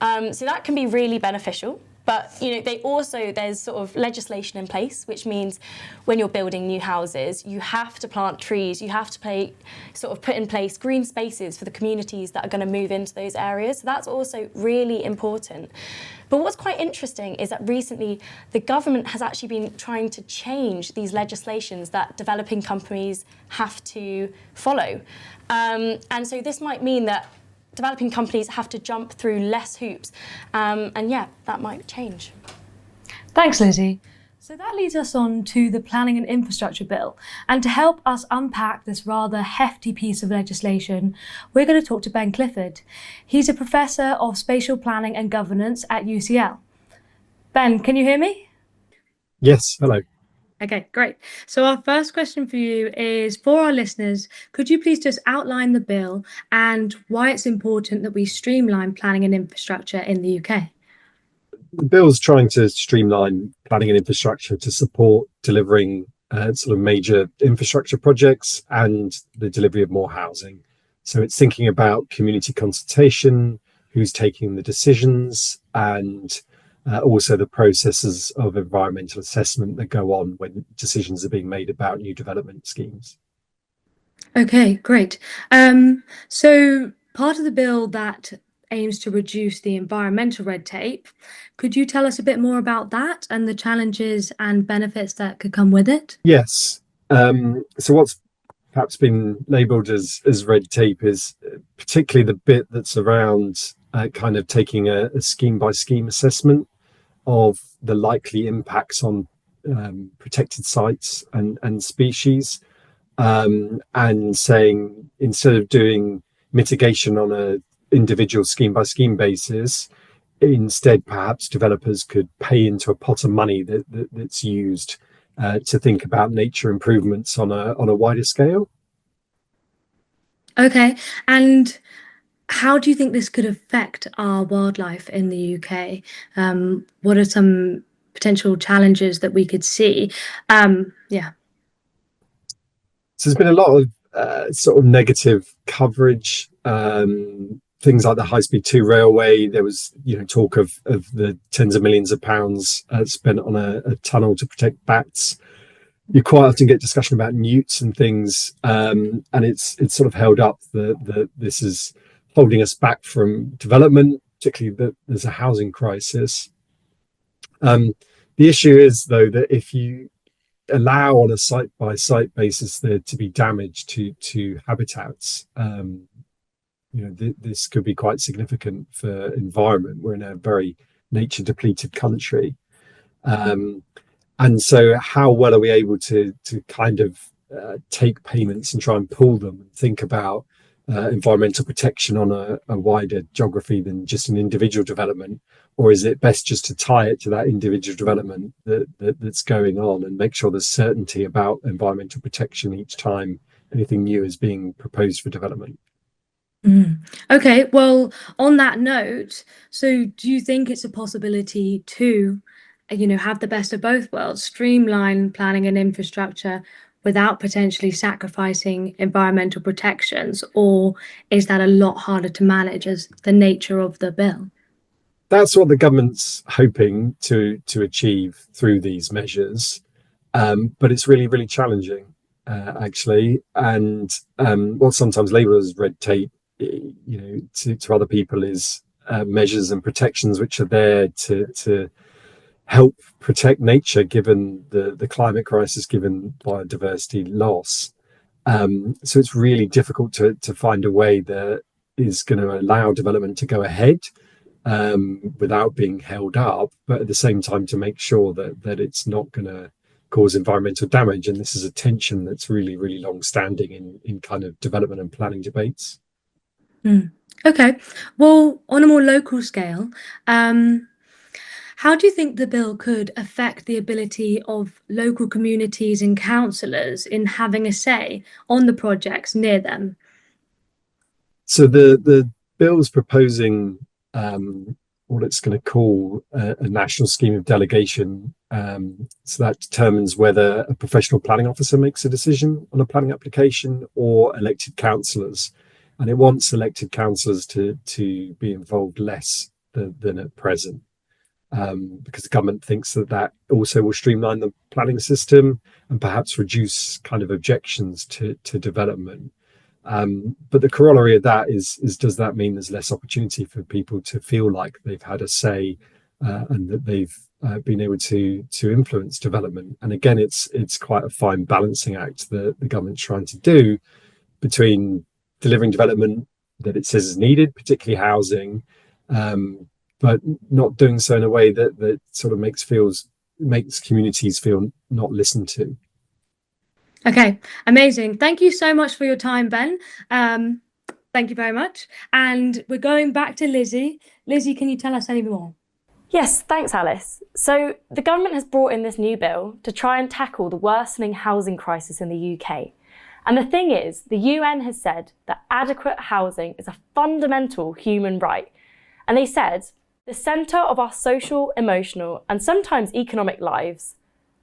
So that can be really beneficial. But you know, there's sort of legislation in place, which means when you're building new houses, you have to plant trees, you have to put in place green spaces for the communities that are going to move into those areas. So that's also really important. But what's quite interesting is that recently the government has actually been trying to change these legislations that developing companies have to follow. And so this might mean that developing companies have to jump through less hoops. And yeah, that might change. Thanks, Lizzie. So that leads us on to the Planning and Infrastructure Bill. And to help us unpack this rather hefty piece of legislation, we're going to talk to Ben Clifford. He's a Professor of Spatial Planning and Governance at UCL. Ben, can you hear me? Yes, hello. Okay, great. So our first question for you is, for our listeners, could you please just outline the bill and why it's important that we streamline planning and infrastructure in the UK? The bill's trying to streamline planning and infrastructure to support delivering sort of major infrastructure projects and the delivery of more housing. So it's thinking about community consultation, who's taking the decisions, and also the processes of environmental assessment that go on when decisions are being made about new development schemes. Okay, great. So part of the bill that aims to reduce the environmental red tape. Could you tell us a bit more about that and the challenges and benefits that could come with it? Yes. So what's perhaps been labelled as red tape is particularly the bit that's around kind of taking a scheme by scheme assessment of the likely impacts on protected sites and species, and saying instead of doing mitigation on a individual scheme by scheme basis, instead perhaps developers could pay into a pot of money that's used to think about nature improvements on a wider scale. Okay, and how do you think this could affect our wildlife in the UK? What are some potential challenges that we could see? Yeah. So there's been a lot of sort of negative coverage. Things like the high-speed 2 railway. There was, talk of the tens of millions of pounds spent on a tunnel to protect bats. You quite often get discussion about newts and things, and it's sort of held up that this is holding us back from development, particularly that there's a housing crisis. The issue is, though, that if you allow on a site-by-site basis there to be damage to habitats, this could be quite significant for environment. We're in a very nature-depleted country. And so how well are we able to kind of take payments and try and pool them and think about environmental protection on a wider geography than just an individual development? Or is it best just to tie it to that individual development that's going on and make sure there's certainty about environmental protection each time anything new is being proposed for development? Okay, well, on that note, so do you think it's a possibility to, have the best of both worlds, streamline planning and infrastructure without potentially sacrificing environmental protections, or is that a lot harder to manage as the nature of the bill? That's what the government's hoping to achieve through these measures, but it's really, really challenging, actually. And what sometimes labelled as red tape, to other people is measures and protections which are there to help protect nature given the climate crisis, given biodiversity loss. So it's really difficult to find a way that is going to allow development to go ahead without being held up, but at the same time to make sure that it's not going to cause environmental damage. And this is a tension that's really, really long standing in kind of development and planning debates. Okay, well, on a more local scale, how do you think the bill could affect the ability of local communities and councillors in having a say on the projects near them? So the bill's proposing what it's going to call a national scheme of delegation. So that determines whether a professional planning officer makes a decision on a planning application or elected councillors. And it wants elected councillors to be involved less than at present, because the government thinks that also will streamline the planning system and perhaps reduce kind of objections to development. But the corollary of that is does that mean there's less opportunity for people to feel like they've had a say and that they've been able to influence development? And again, it's quite a fine balancing act that the government's trying to do between delivering development that it says is needed, particularly housing, but not doing so in a way that sort of makes communities feel not listened to. Okay, amazing. Thank you so much for your time, Ben. Thank you very much. And we're going back to Lizzie. Lizzie, can you tell us any more? Yes, thanks, Alice. So the government has brought in this new bill to try and tackle the worsening housing crisis in the UK. And the thing is, the UN has said that adequate housing is a fundamental human right. And they said, the centre of our social, emotional, and sometimes economic lives,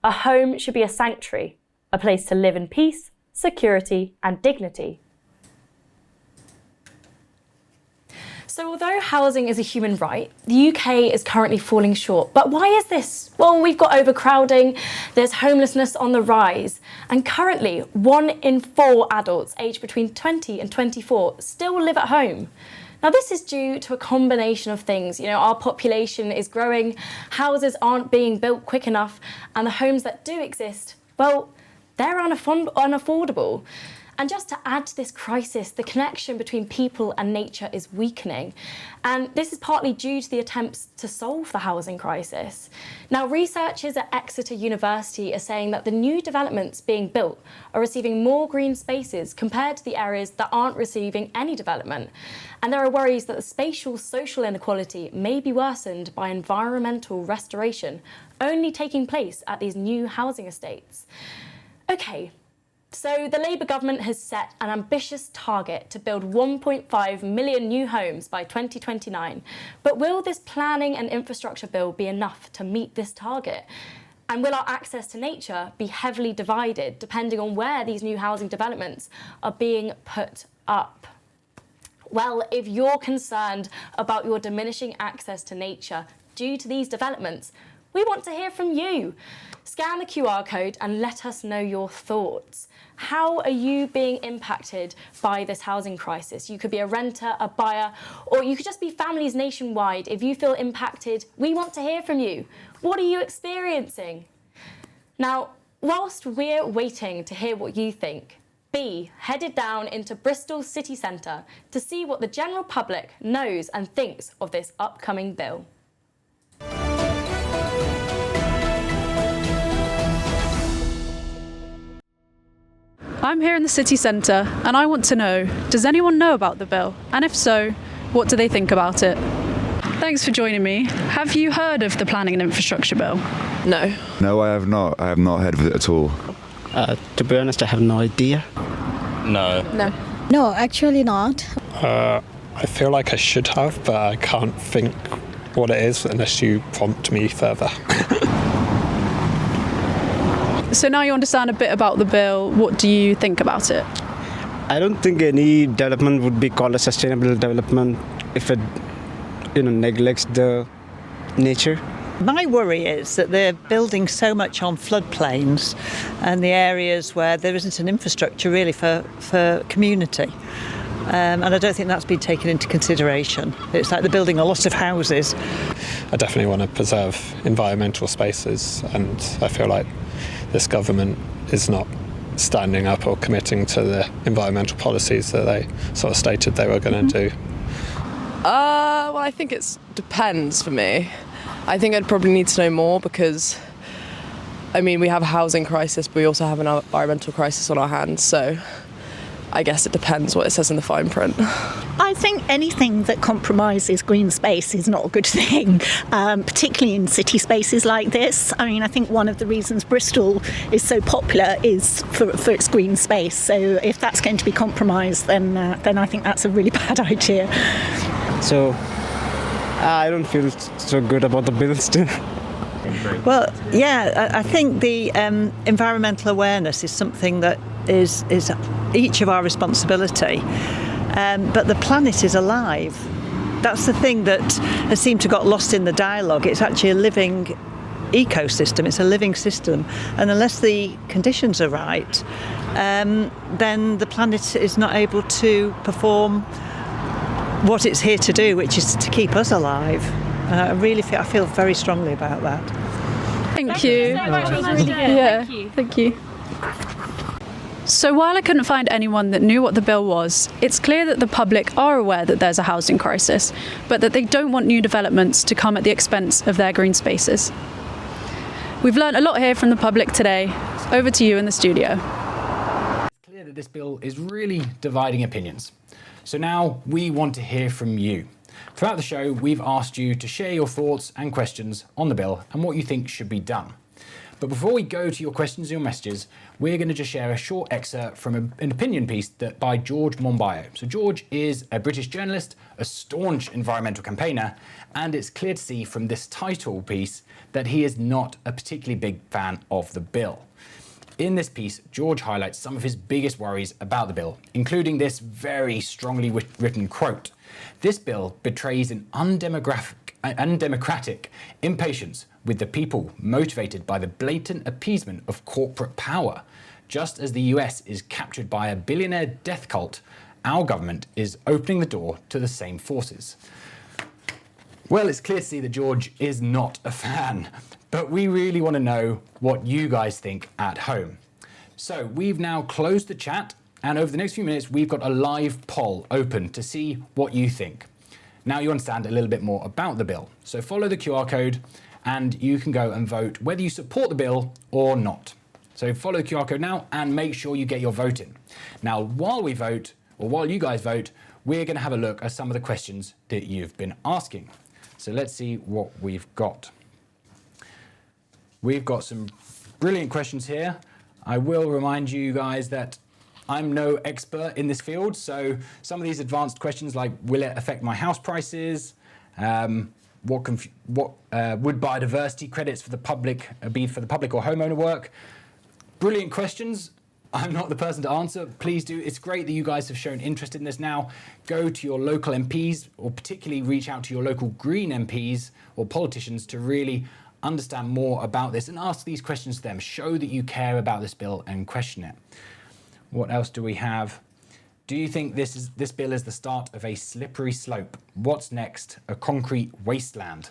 a home should be a sanctuary, a place to live in peace, security, and dignity. So although housing is a human right, the UK is currently falling short. But why is this? Well, we've got overcrowding, there's homelessness on the rise, and currently 1 in 4 adults aged between 20 and 24 still live at home. Now, this is due to a combination of things. Our population is growing, houses aren't being built quick enough, and the homes that do exist, well, they're unaffordable. And just to add to this crisis, the connection between people and nature is weakening. And this is partly due to the attempts to solve the housing crisis. Now, researchers at Exeter University are saying that the new developments being built are receiving more green spaces compared to the areas that aren't receiving any development. And there are worries that the spatial social inequality may be worsened by environmental restoration only taking place at these new housing estates. Okay. So the Labour government has set an ambitious target to build 1.5 million new homes by 2029. But will this planning and infrastructure bill be enough to meet this target? And will our access to nature be heavily divided depending on where these new housing developments are being put up? Well, if you're concerned about your diminishing access to nature due to these developments, we want to hear from you. Scan the QR code and let us know your thoughts. How are you being impacted by this housing crisis? You could be a renter, a buyer, or you could just be families nationwide. If you feel impacted, we want to hear from you. What are you experiencing? Now, whilst we're waiting to hear what you think, B headed down into Bristol city centre to see what the general public knows and thinks of this upcoming bill. I'm here in the city centre and I want to know, does anyone know about the bill? And if so, what do they think about it? Thanks for joining me. Have you heard of the Planning and Infrastructure Bill? No. No, I have not. I have not heard of it at all. To be honest, I have no idea. No. No. No, actually not. I feel like I should have, but I can't think what it is unless you prompt me further. So now you understand a bit about the bill, what do you think about it? I don't think any development would be called a sustainable development if it, neglects the nature. My worry is that they're building so much on floodplains and the areas where there isn't an infrastructure really for community. And I don't think that's been taken into consideration. It's like they're building a lot of houses. I definitely want to preserve environmental spaces, and I feel like this government is not standing up or committing to the environmental policies that they sort of stated they were going to do. Well, I think it depends for me. I think I'd probably need to know more because, we have a housing crisis, but we also have an environmental crisis on our hands, so I guess it depends what it says in the fine print. I think anything that compromises green space is not a good thing, particularly in city spaces like this. I think one of the reasons Bristol is so popular is for its green space. So if that's going to be compromised, then I think that's a really bad idea. So I don't feel so good about the bill still. Well, yeah, I think the environmental awareness is something that is each of our responsibility. But the planet is alive. That's the thing that has seemed to got lost in the dialogue. It's actually a living ecosystem. It's a living system. And unless the conditions are right, then the planet is not able to perform what it's here to do, which is to keep us alive. I feel very strongly about that. Thank you. So much. It was really good. Yeah, thank you. So while I couldn't find anyone that knew what the bill was, it's clear that the public are aware that there's a housing crisis, but that they don't want new developments to come at the expense of their green spaces. We've learnt a lot here from the public today. Over to you in the studio. It's clear that this bill is really dividing opinions. So now we want to hear from you. Throughout the show, we've asked you to share your thoughts and questions on the bill and what you think should be done. But before we go to your questions and your messages, we're going to just share a short excerpt from an opinion piece by George Monbiot. So George is a British journalist, a staunch environmental campaigner, and it's clear to see from this title piece that he is not a particularly big fan of the bill. In this piece, George highlights some of his biggest worries about the bill, including this very strongly written quote. This bill betrays an undemocratic impatience with the people motivated by the blatant appeasement of corporate power, just as the US is captured by a billionaire death cult our government is opening the door to the same forces. Well, it's clear to see that George is not a fan, but we really want to know what you guys think at home. So we've now closed the chat, and over the next few minutes, we've got a live poll open to see what you think. Now you understand a little bit more about the bill. So follow the QR code and you can go and vote whether you support the bill or not. So follow the QR code now and make sure you get your vote in. Now, while we vote, or while you guys vote, we're going to have a look at some of the questions that you've been asking. So let's see what we've got. We've got some brilliant questions here. I will remind you guys that I'm no expert in this field, so some of these advanced questions like, will it affect my house prices? What would biodiversity credits for the public be for the public or homeowner work? Brilliant questions. I'm not the person to answer. Please do. It's great that you guys have shown interest in this now. Go to your local MPs, or particularly reach out to your local Green MPs or politicians to really understand more about this and ask these questions to them. Show that you care about this bill and question it. What else do we have? Do you think this bill is the start of a slippery slope? What's next? A concrete wasteland?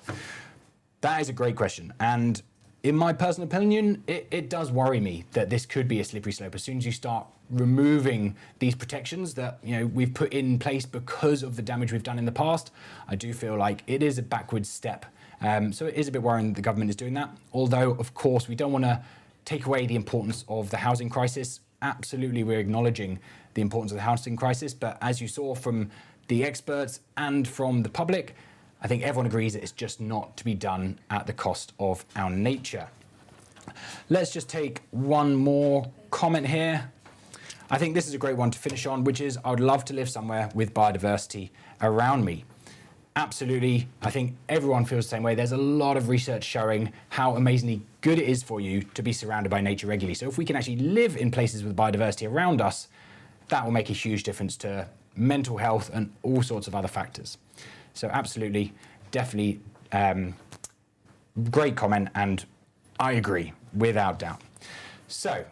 That is a great question. And in my personal opinion, it does worry me that this could be a slippery slope. As soon as you start removing these protections that we've put in place because of the damage we've done in the past, I do feel like it is a backwards step. So it is a bit worrying that the government is doing that. Although, of course, we don't want to take away the importance of the housing crisis. Absolutely, we're acknowledging the importance of the housing crisis, but as you saw from the experts and from the public, I think everyone agrees that it's just not to be done at the cost of our nature. Let's just take one more comment here. I think this is a great one to finish on, which is I would love to live somewhere with biodiversity around me. Absolutely, I think everyone feels the same way. There's a lot of research showing how amazingly good it is for you to be surrounded by nature regularly. So if we can actually live in places with biodiversity around us, that will make a huge difference to mental health and all sorts of other factors. So absolutely, definitely, great comment, and I agree, without doubt. So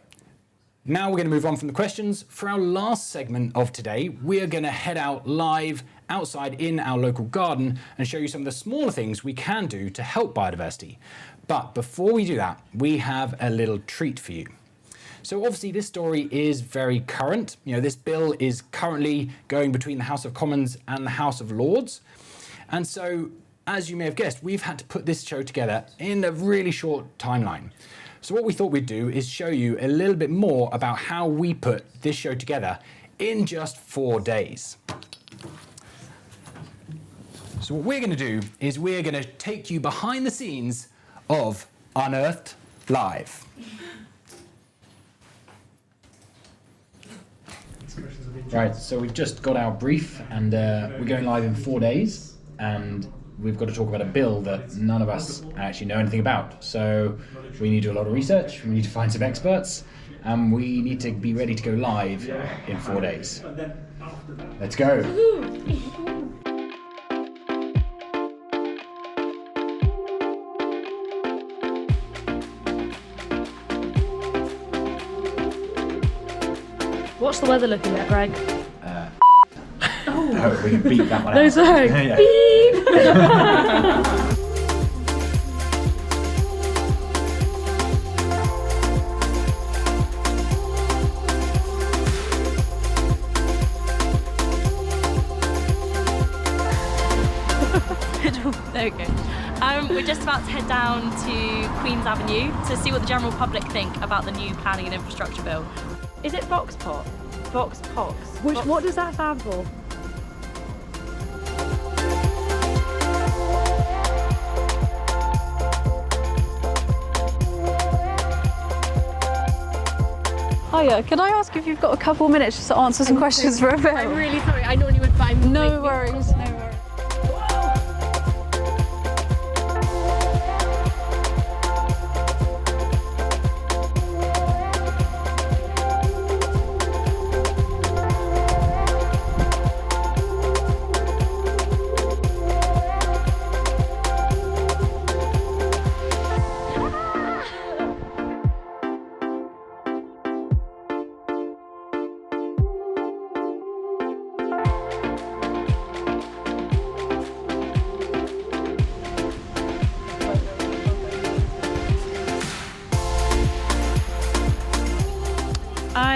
now we're going to move on from the questions. For our last segment of today, we're going to head out live outside in our local garden and show you some of the smaller things we can do to help biodiversity. But before we do that, we have a little treat for you. So obviously this story is very current. This bill is currently going between the House of Commons and the House of Lords. And so, as you may have guessed, we've had to put this show together in a really short timeline. So what we thought we'd do is show you a little bit more about how we put this show together in just 4 days. So what we're going to do is we're going to take you behind the scenes of Unearthed Live. Right, so we've just got our brief and we're going live in 4 days, and we've got to talk about a bill that none of us actually know anything about. So we need to do a lot of research, we need to find some experts, and we need to be ready to go live in 4 days. Let's go. What's the weather looking like, Greg? Oh, we can beat that one out. No, sorry. Yeah. Beep! There we go. We're just about to head down to Queen's Avenue to see what the general public think about the new planning and infrastructure bill. Is it Vox Pop? Vox Pox? What does that stand for? Hiya, can I ask if you've got a couple of minutes just to answer some questions for a bit? I'm really sorry, I normally would, but I'm No worries, no worries.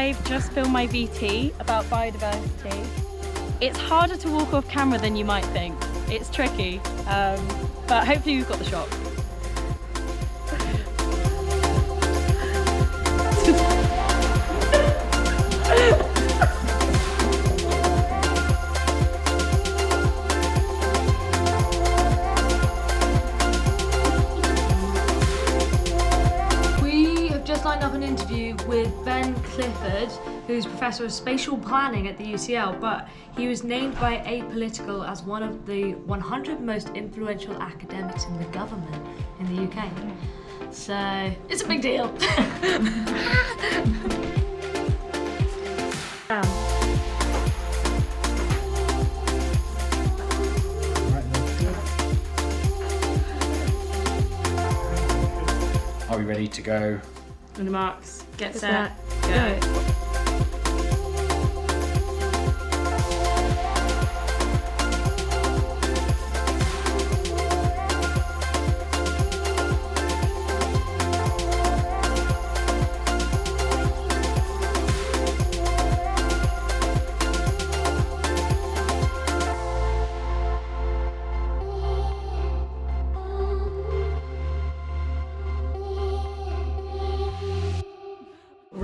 I've just filmed my VT about biodiversity. It's harder to walk off camera than you might think. It's tricky, but hopefully you've got the shot. Lined up an interview with Ben Clifford, who's Professor of Spatial Planning at the UCL, but he was named by Apolitical as one of the 100 most influential academics in the government in the UK. So, it's a big deal. Are we ready to go? On the marks, get set, go.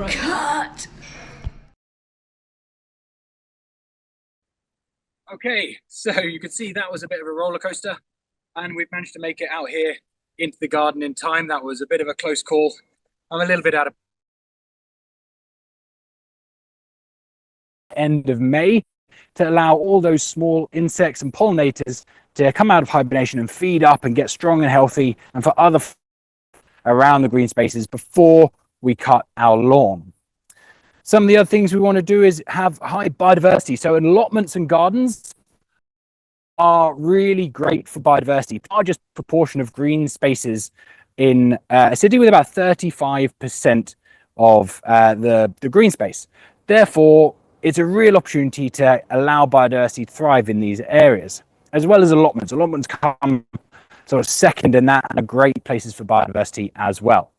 Cut! Okay, so you can see that was a bit of a roller coaster, and we've managed to make it out here into the garden in time. That was a bit of a close call. I'm a little bit out of end of May to allow all those small insects and pollinators to come out of hibernation and feed up and get strong and healthy, and for other around the green spaces before we cut our lawn. Some of the other things we want to do is have high biodiversity. So allotments and gardens are really great for biodiversity. The largest proportion of green spaces in a city with about 35% of the green space. Therefore, it's a real opportunity to allow biodiversity to thrive in these areas, as well as allotments. Allotments come sort of second in that and are great places for biodiversity as well.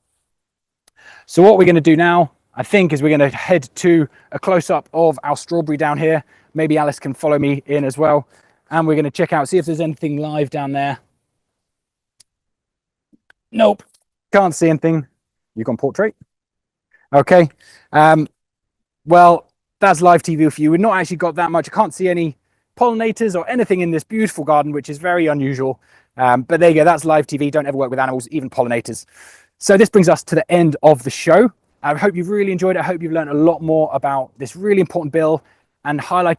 So what we're going to do now, I think, is we're going to head to a close-up of our strawberry down here. Maybe Alice can follow me in as well. And we're going to check out, see if there's anything live down there. Nope, can't see anything. You've gone portrait. Okay. Well, that's live TV for you. We've not actually got that much. I can't see any pollinators or anything in this beautiful garden, which is very unusual. But there you go. That's live TV. Don't ever work with animals, even pollinators. So this brings us to the end of the show. I hope you've really enjoyed it. I hope you've learned a lot more about this really important bill and highlight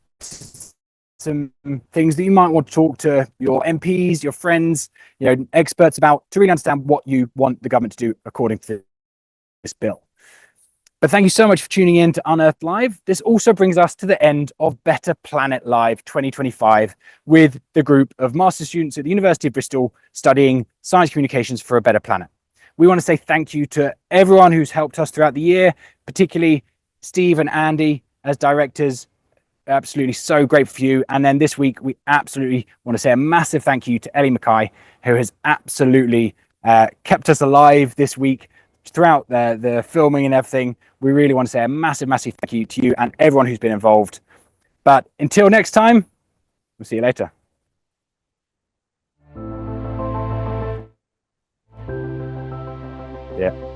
some things that you might want to talk to your MPs, your friends, experts about, to really understand what you want the government to do according to this bill. But thank you so much for tuning in to Unearthed Live. This also brings us to the end of Better Planet Live 2025 with the group of master students at the University of Bristol studying science communications for a better planet. We want to say thank you to everyone who's helped us throughout the year, particularly Steve and Andy as directors. Absolutely so grateful for you. And then this week, we absolutely want to say a massive thank you to Ellie Mackay, who has absolutely kept us alive this week throughout the filming and everything. We really want to say a massive, massive thank you to you and everyone who's been involved. But until next time, we'll see you later. Yeah.